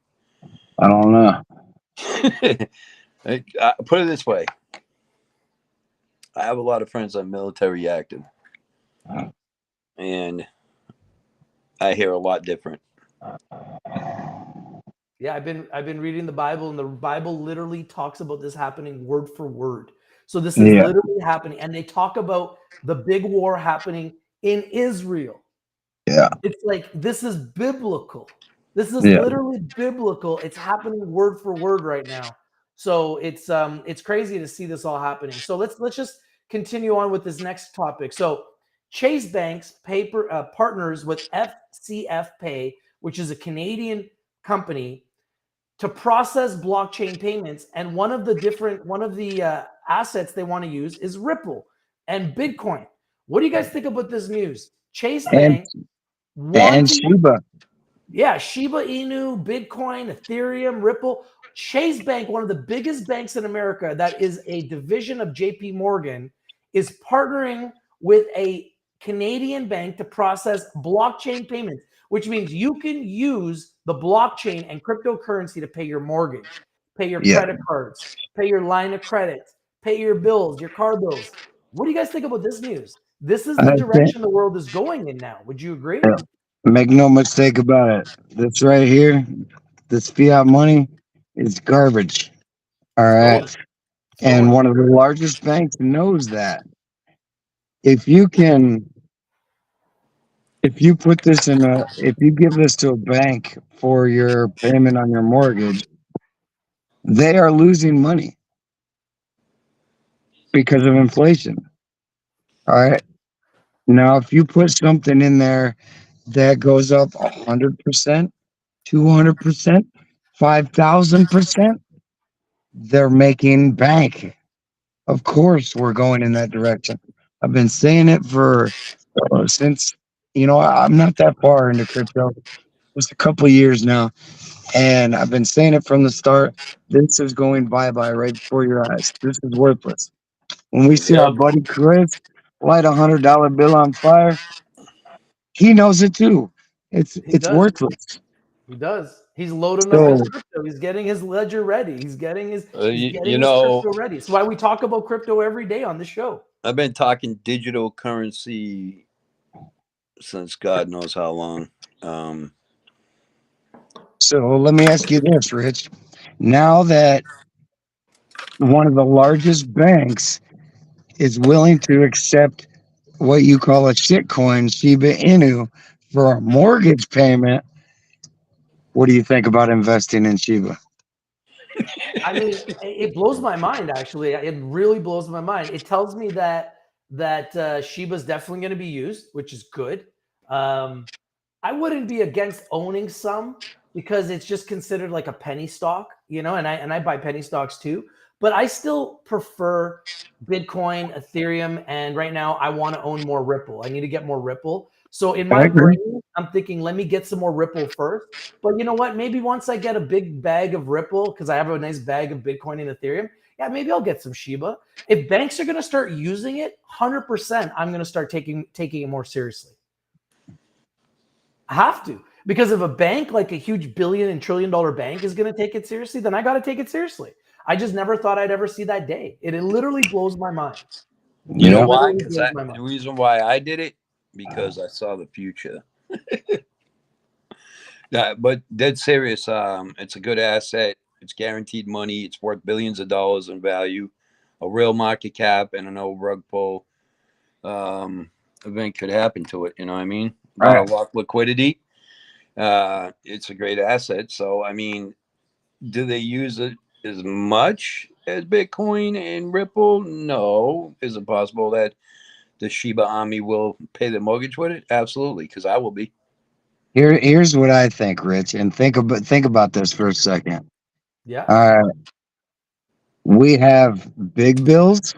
[SPEAKER 2] I don't know.
[SPEAKER 3] Put it this way: I have a lot of friends that are military active, and I hear a lot different.
[SPEAKER 1] Yeah, I've been reading the Bible, and the Bible literally talks about this happening word for word. So this is
[SPEAKER 2] Yeah,
[SPEAKER 1] literally happening, and they talk about the big war happening in Israel.
[SPEAKER 2] yeah,
[SPEAKER 1] It's like this is biblical. This is
[SPEAKER 2] yeah.
[SPEAKER 1] literally biblical. It's happening word for word right now. So it's crazy to see this all happening. So let's just continue on with this next topic. So Chase Bank's paper partners with FCF Pay, which is a Canadian company, to process blockchain payments. And one of the assets they want to use is Ripple and Bitcoin. What do you guys think about this news? Chase
[SPEAKER 2] And
[SPEAKER 1] Bank
[SPEAKER 2] and
[SPEAKER 1] wanting,
[SPEAKER 2] Sheba.
[SPEAKER 1] yeah, Shiba Inu, Bitcoin, Ethereum, Ripple. Chase Bank, one of the biggest banks in America that is a division of JP Morgan, is partnering with a Canadian bank to process blockchain payments, which means you can use the blockchain and cryptocurrency to pay your mortgage, pay your
[SPEAKER 2] Yeah,
[SPEAKER 1] credit cards, pay your line of credit, pay your bills, your car bills. What do you guys think about this news? This is the
[SPEAKER 2] I think.
[SPEAKER 1] direction the world is going in now. Would you agree?
[SPEAKER 2] Yeah. Make no mistake about it. This right here, this fiat money, is garbage. All right,
[SPEAKER 1] Totally.
[SPEAKER 2] and
[SPEAKER 1] Totally.
[SPEAKER 2] one of the largest banks knows that. If you can, if you put this in a, if you give this to a bank for your payment on your mortgage, they are losing money because of inflation. All right. Now, if you put something in there that goes up 100%, 200%, 5,000%, they're making bank. Of course, we're going in that direction. I've been saying it for since, I'm not that far into crypto, just a couple of years now, and I've been saying it from the start. This is going bye bye right before your eyes. This is worthless. When we see our
[SPEAKER 3] Yep.
[SPEAKER 2] buddy Chris light $100 bill on fire, he knows it too.
[SPEAKER 1] He
[SPEAKER 2] It's
[SPEAKER 1] does.
[SPEAKER 2] worthless.
[SPEAKER 1] He does. He's loading up his
[SPEAKER 2] So
[SPEAKER 1] crypto. He's getting his ledger ready. He's
[SPEAKER 3] You
[SPEAKER 1] getting his
[SPEAKER 3] know,
[SPEAKER 1] crypto ready. That's why we talk about crypto every day on the show.
[SPEAKER 3] I've been talking digital currency since God knows how long. Um,
[SPEAKER 2] so let me ask you this, Rich. Now that one of the largest banks is willing to accept what you call a shitcoin, Shiba Inu, for a mortgage payment, what do you think about investing in Shiba?
[SPEAKER 1] I mean, it blows my mind. Actually, it really blows my mind. It tells me that Shiba's definitely going to be used, which is good. Um, I wouldn't be against owning some because it's just considered like a penny stock, and I buy penny stocks too. But I still prefer Bitcoin, Ethereum, and right now I want to own more Ripple. I need to get more Ripple. So in
[SPEAKER 2] I
[SPEAKER 1] my
[SPEAKER 2] agree.
[SPEAKER 1] brain, I'm thinking, let me get some more Ripple first. But you know what? Maybe once I get a big bag of Ripple, because I have a nice bag of Bitcoin and Ethereum, yeah, maybe I'll get some Shiba. If banks are going to start using it, 100%, I'm going to start taking it more seriously. I have to. Because if a bank, like a huge billion and trillion dollar bank, is going to take it seriously, then I got to take it seriously. I just never thought I'd ever see that day. It literally blows my mind.
[SPEAKER 3] you
[SPEAKER 1] It
[SPEAKER 3] know
[SPEAKER 2] Yeah.
[SPEAKER 3] why?
[SPEAKER 1] literally
[SPEAKER 3] Because
[SPEAKER 1] blows my
[SPEAKER 3] the
[SPEAKER 1] mind.
[SPEAKER 3] reason why I did it, because I saw the future. Yeah, but dead serious. It's a good asset. It's guaranteed money. It's worth billions of dollars in value. A real market cap and an old rug pull event could happen to it. You know what I mean? A
[SPEAKER 2] All
[SPEAKER 3] lot
[SPEAKER 2] right.
[SPEAKER 3] of lock liquidity. It's a great asset. So, I mean, do they use it as much as Bitcoin and Ripple? No. Is it possible that the Shiba Ami will pay the mortgage with it? Absolutely, because I will be.
[SPEAKER 2] Here's what I think, Rich, and think about this for a second.
[SPEAKER 1] Yeah.
[SPEAKER 2] All right. We have big bills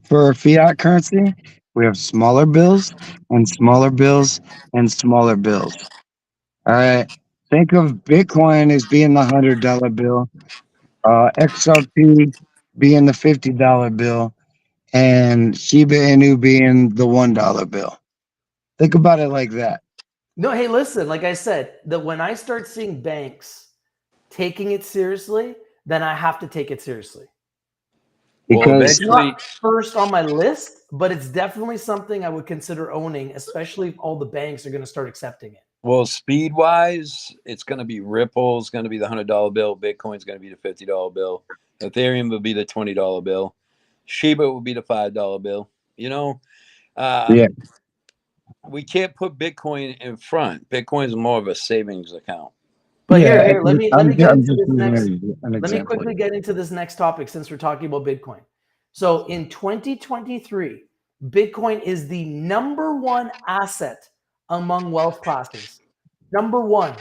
[SPEAKER 2] for fiat currency. We have smaller bills and smaller bills and smaller bills. All right. Think of Bitcoin as being the $100 bill, XRP being the $50 bill, and Shiba Inu being the $1 bill. Think about it like that.
[SPEAKER 1] No, hey, listen, like I said, that when I start seeing banks taking it seriously, then I have to take it seriously.
[SPEAKER 3] Well,
[SPEAKER 2] Because
[SPEAKER 1] It's not
[SPEAKER 3] eventually,
[SPEAKER 1] first on my list, but it's definitely something I would consider owning, especially if all the banks are going to start accepting it.
[SPEAKER 3] well, speed wise, it's going to be Ripple. It's going to be the $100 bill. Bitcoin's going to be the $50 bill. Ethereum will be the $20 bill. Shiba will be the $5 bill. You know,
[SPEAKER 2] yeah,
[SPEAKER 3] um, we can't put Bitcoin in front. Bitcoin is more of a savings account.
[SPEAKER 1] But
[SPEAKER 2] yeah,
[SPEAKER 1] here, let me get
[SPEAKER 2] I'm
[SPEAKER 1] into
[SPEAKER 2] just
[SPEAKER 1] this
[SPEAKER 2] using
[SPEAKER 1] next.
[SPEAKER 2] an
[SPEAKER 1] Let me
[SPEAKER 2] example.
[SPEAKER 1] quickly get into this next topic since we're talking about Bitcoin. So in 2023, Bitcoin is the number one asset among wealth classes. Number one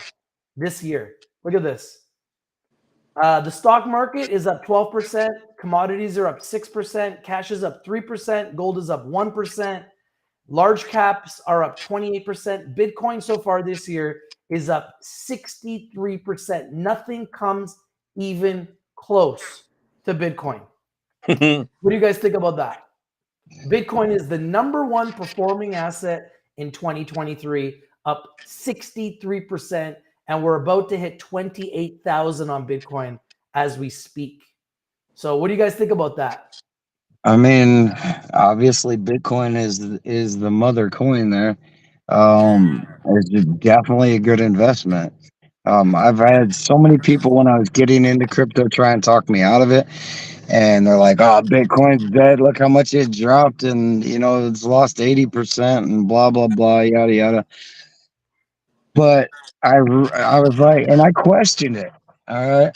[SPEAKER 1] this year. Look at this. The stock market is up 12%. Commodities are up 6%. Cash is up 3%. Gold is up 1%. Large caps are up 28%. Bitcoin so far this year is up 63%. Nothing comes even close to Bitcoin. What do you guys think about that? Bitcoin is the number one performing asset in 2023, up 63%. And we're about to hit 28,000 on Bitcoin as we speak. So, what do you guys think about that?
[SPEAKER 2] I mean, obviously, Bitcoin is the mother coin there. It's definitely a good investment. I've had so many people when I was getting into crypto try and talk me out of it, and they're like, "Oh, Bitcoin's dead. Look how much it dropped, and it's lost 80% and blah blah blah, yada yada." But I was like, and I questioned it. All right.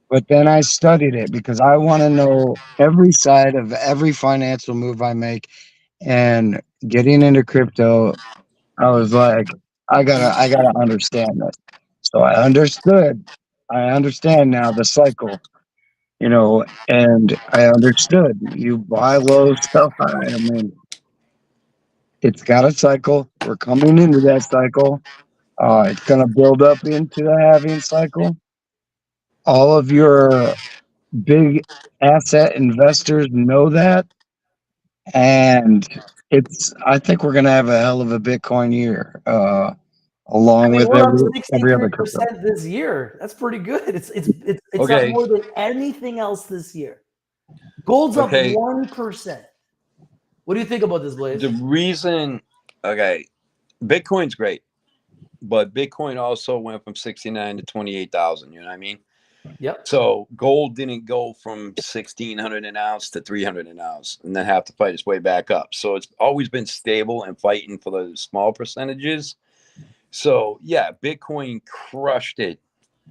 [SPEAKER 2] But then I studied it because I want to know every side of every financial move I make. And getting into crypto, I was like, I gotta understand this. So I understood. I understand now the cycle, and I understood. You buy low, sell high. I mean, it's got a cycle. We're coming into that cycle. It's going to build up into the halving cycle. All of your big asset investors know that, and I think we're going to have a hell of a Bitcoin year,
[SPEAKER 1] I
[SPEAKER 2] along
[SPEAKER 1] mean,
[SPEAKER 2] with
[SPEAKER 1] we're up
[SPEAKER 2] every other crypto.
[SPEAKER 1] 63% this year. That's pretty good. It's up
[SPEAKER 3] Okay.
[SPEAKER 1] more than anything else this year. Gold's up
[SPEAKER 3] Okay.
[SPEAKER 1] 1%. What do you think about this, Blaze?
[SPEAKER 3] The reason, okay, Bitcoin's great, but Bitcoin also went from 69 to 28,000. You know what I mean?
[SPEAKER 1] Yep.
[SPEAKER 3] So gold didn't go from 1,600 an ounce to 300 an ounce, and then have to fight its way back up. So it's always been stable and fighting for the small percentages. So yeah, Bitcoin crushed it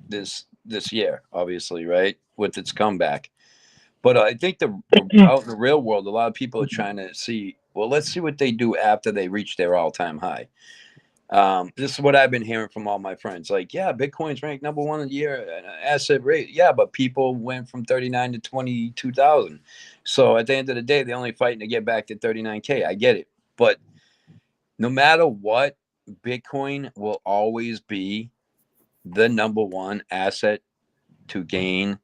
[SPEAKER 3] this year, obviously, right, with its comeback. But I think the out in the real world, a lot of people are trying to see. Well, let's see what they do after they reach their all-time high. This is what I've been hearing from all my friends. Like, yeah, Bitcoin's ranked number one in the year asset rate. Yeah, but people went from 39 to 22,000. So at the end of the day, they're only fighting to get back to 39K. I get it, but no matter what, Bitcoin will always be the number one asset to gain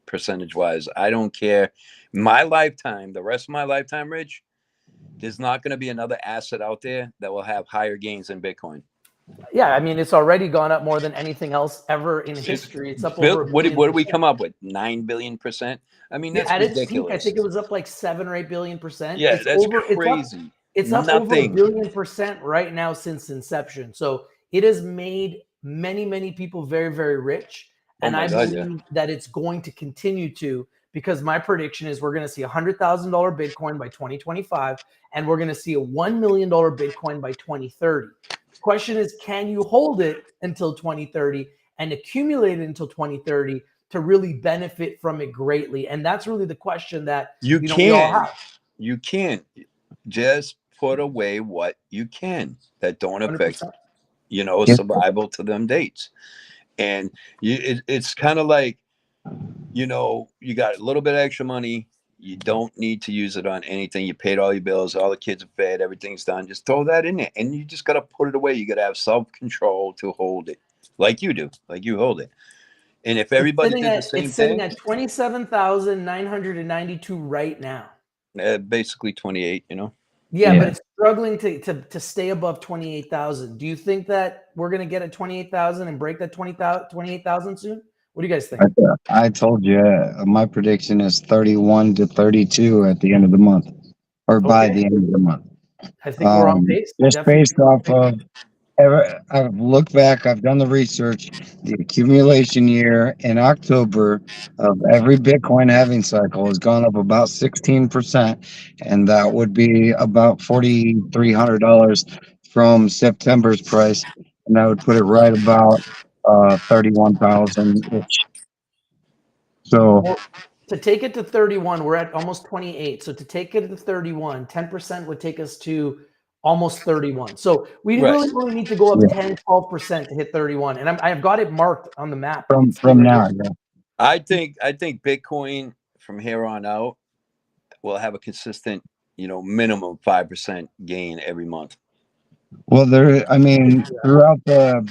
[SPEAKER 3] percentage wise. I don't care. My lifetime, the rest of my lifetime, Rich, there's not going to be another asset out there that will have higher gains than Bitcoin.
[SPEAKER 1] Yeah, I mean, it's already gone up more than anything else ever in history. It's up over
[SPEAKER 3] what did we come up with? 9 billion%. I mean, that's
[SPEAKER 1] at its
[SPEAKER 3] ridiculous.
[SPEAKER 1] peak, I think it was up like 7 or 8 billion%.
[SPEAKER 3] Yeah,
[SPEAKER 1] it's
[SPEAKER 3] that's
[SPEAKER 1] over.
[SPEAKER 3] crazy.
[SPEAKER 1] It's up over 1 billion% right now since inception. So it has made many people very, very rich, and I believe that it's going to continue to. Because my prediction is we're going to see $100,000 Bitcoin by 2025, and we're going to see a $1 million Bitcoin by 2030. The question is, can you hold it until 2030 and accumulate it until 2030 to really benefit from it greatly? And that's really the question that
[SPEAKER 3] you
[SPEAKER 1] we all have.
[SPEAKER 3] You can't just put away what you can that don't affect 100%. Survival to them dates. And it's kind of like, you got a little bit of extra money. You don't need to use it on anything. You paid all your bills, all the kids are fed, everything's done. Just throw that in there, and you just got to put it away. You got to have self-control to hold it, like you do, like you hold it. And if everybody did the same thing,
[SPEAKER 1] it's sitting at 27,992 right now.
[SPEAKER 3] Basically 28.
[SPEAKER 1] Yeah, but it's struggling to stay above 28,000. Do you think that we're going to get at 28,000 and break that 28,000 soon? What do you guys think?
[SPEAKER 2] I told you, my prediction is 31 to 32 at the end of the month, or by the end of the month.
[SPEAKER 1] I think we're on pace.
[SPEAKER 2] Just based off of, I've looked back, I've done the research. The accumulation year in October of every Bitcoin halving cycle has gone up about 16%, and that would be about $4,300 from September's price, and that would put it right about 31,000 ish. So
[SPEAKER 1] to take it to 31, we're at almost 28. So to take it to 31, 10% would take us to almost 31. So we really only need to go up 10, 12% to hit 31. And I've got it marked on the map.
[SPEAKER 2] From now, yeah.
[SPEAKER 3] I think Bitcoin from here on out will have a consistent, minimum 5% gain every month.
[SPEAKER 2] Well, throughout the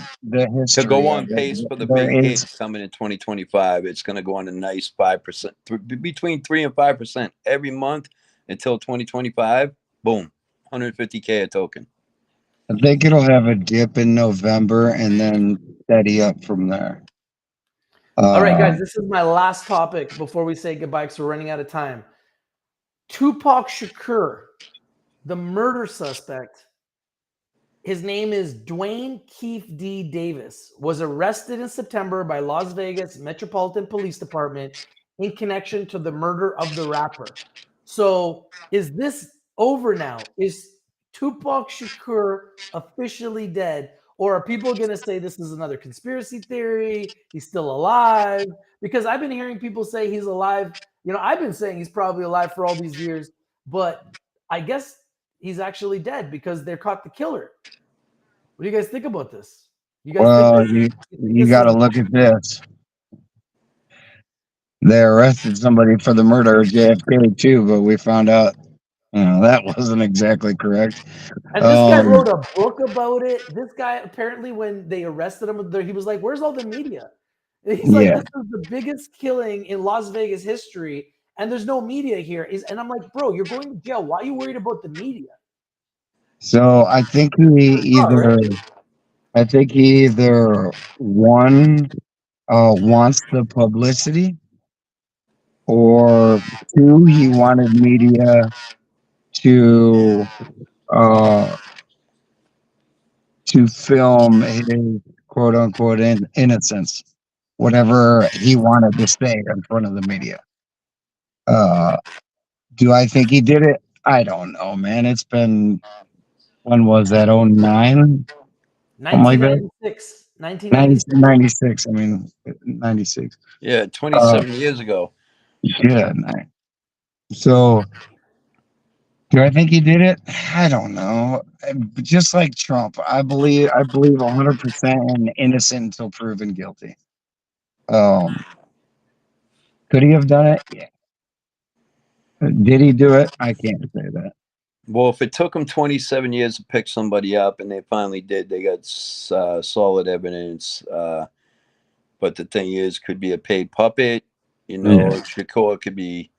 [SPEAKER 2] history,
[SPEAKER 3] to go on pace for the big hit coming in 2025, it's going to go on a nice 5%, between 3 and 5% every month until 2025. Boom, 150K a token.
[SPEAKER 2] I think it'll have a dip in November and then steady up from there.
[SPEAKER 1] All right, guys, this is my last topic before we say goodbye because we're running out of time. Tupac Shakur, the murder suspect, his name is Dwayne Keefe D. Davis, was arrested in September by Las Vegas Metropolitan Police Department in connection to the murder of the rapper. So is this over now? Is Tupac Shakur officially dead? Or are people going to say this is another conspiracy theory? He's still alive? Because I've been hearing people say he's alive. I've been saying he's probably alive for all these years, but I guess he's actually dead because they caught the killer. What do you guys think about this?
[SPEAKER 2] You got to look at this. They arrested somebody for the murder of JFK too, but we found out That wasn't exactly correct.
[SPEAKER 1] And this guy wrote a book about it. This guy apparently, when they arrested him, he was like, "Where's all the media?" And he's like,
[SPEAKER 2] Yeah.
[SPEAKER 1] "This is the biggest killing in Las Vegas history, and there's no media here." And I'm like, "Bro, you're going to jail. Why are you worried about the media?"
[SPEAKER 2] So
[SPEAKER 1] All right.
[SPEAKER 2] I think he either one wants the publicity, or two, he wanted media to uh film his quote unquote innocence, whatever he wanted to say in front of the media. Uh, do I think he did it? I don't know, man. It's been, when was that? 09? Something like that.
[SPEAKER 1] 1996. 1996.
[SPEAKER 2] 96. I mean, 96.
[SPEAKER 3] Yeah,
[SPEAKER 2] Uh,
[SPEAKER 3] 27 years ago.
[SPEAKER 2] yeah. So, do I think he did it? I don't know. Just like Trump, I believe 100% in innocent until proven guilty. Um, could he have done it? Yeah. Did he do it? I can't say that.
[SPEAKER 3] Well, if it took them 27 years to pick somebody up, and they finally did, they got solid evidence. But the thing is, could be a paid puppet.
[SPEAKER 2] Yeah.
[SPEAKER 3] Shakur could be.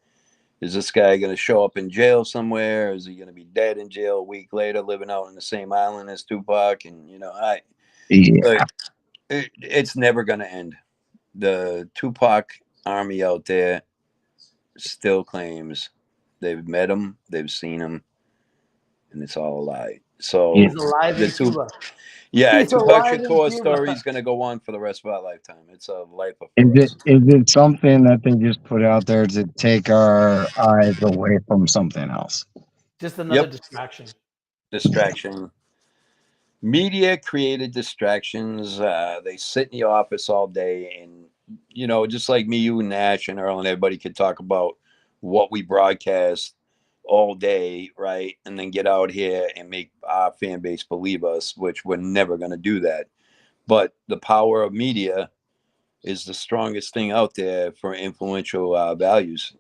[SPEAKER 3] Is this guy going to show up in jail somewhere? Is he going to be dead in jail a week later, living out on the same island as Tupac? And
[SPEAKER 2] Yeah.
[SPEAKER 3] it's never going to end. The Tupac army out there still claims they've met him, they've seen him, and it's all a lie. So
[SPEAKER 1] He's alive
[SPEAKER 3] the
[SPEAKER 1] in
[SPEAKER 3] two,
[SPEAKER 1] Cuba.
[SPEAKER 3] yeah,
[SPEAKER 1] He's
[SPEAKER 3] Tupac
[SPEAKER 1] alive in
[SPEAKER 3] Shakur story
[SPEAKER 1] Cuba.
[SPEAKER 3] is going to go on for the rest of our lifetime. It's a lifer
[SPEAKER 2] Is
[SPEAKER 3] for us.
[SPEAKER 2] it something that they just put out there to take our eyes away from something else?
[SPEAKER 1] Just another
[SPEAKER 3] Yep,
[SPEAKER 1] distraction.
[SPEAKER 3] distraction. Media created distractions. They sit in the office all day, and just like me, you, and Nash, and Earl, and everybody could talk about what we broadcast all day, right? And then get out here and make our fan base believe us, which we're never going to do that. But the power of media is the strongest thing out there for influential values.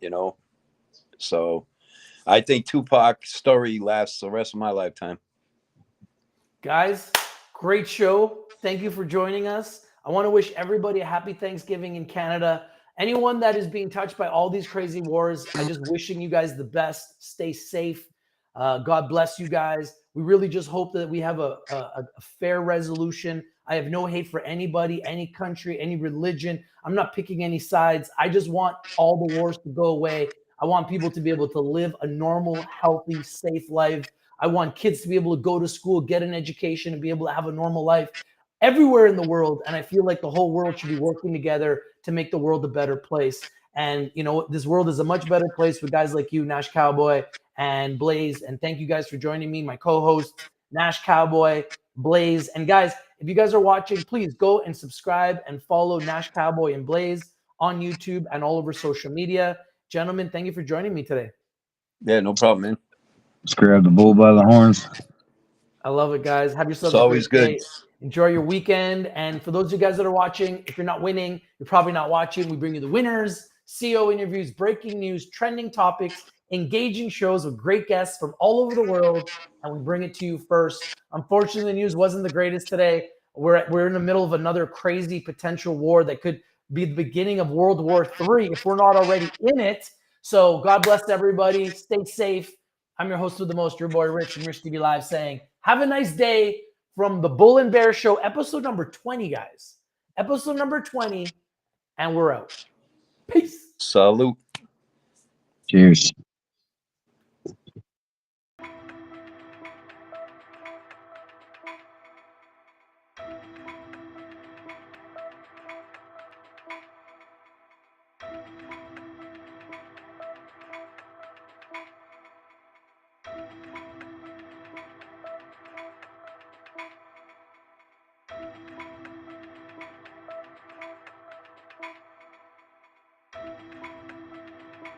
[SPEAKER 3] So I think Tupac's story lasts the rest of my lifetime.
[SPEAKER 1] Guys, great show. Thank you for joining us. I want to wish everybody a happy Thanksgiving in Canada. Anyone that is being touched by all these crazy wars, I just wishing you guys the best. Stay safe. God bless you guys. We really just hope that we have a fair resolution. I have no hate for anybody, any country, any religion. I'm not picking any sides. I just want all the wars to go away. I want people to be able to live a normal, healthy, safe life. I want kids to be able to go to school, get an education, and be able to have a normal life everywhere in the world. And I feel like the whole world should be working together to make the world a better place. And, this world is a much better place with guys like you, Nash Cowboy and Blaze. And thank you guys for joining me, my co-hosts, Nash Cowboy, Blaze. And guys, if you guys are watching, please go and subscribe and follow Nash Cowboy and Blaze on YouTube and all over social media. Gentlemen, thank you for joining me today.
[SPEAKER 3] Yeah, no problem, man.
[SPEAKER 2] Let's grab the bull by the horns.
[SPEAKER 1] I love it, guys. Have yourselves
[SPEAKER 3] It's
[SPEAKER 1] a
[SPEAKER 3] always
[SPEAKER 1] great
[SPEAKER 3] good.
[SPEAKER 1] day. Enjoy your weekend. And for those of you guys that are watching, if you're not winning, you're probably not watching. We bring you the winners, CEO interviews, breaking news, trending topics, engaging shows with great guests from all over the world, and we bring it to you first. Unfortunately, the news wasn't the greatest today. We're in the middle of another crazy potential war that could be the beginning of World War III if we're not already in it. So God bless everybody. Stay safe. I'm your host with the most, your boy Rich from Rich TV Live, saying, have a nice day from the Bull and Bear Show, episode number 20, guys. Episode number 20, and we're out. Peace.
[SPEAKER 3] Salute.
[SPEAKER 2] Cheers.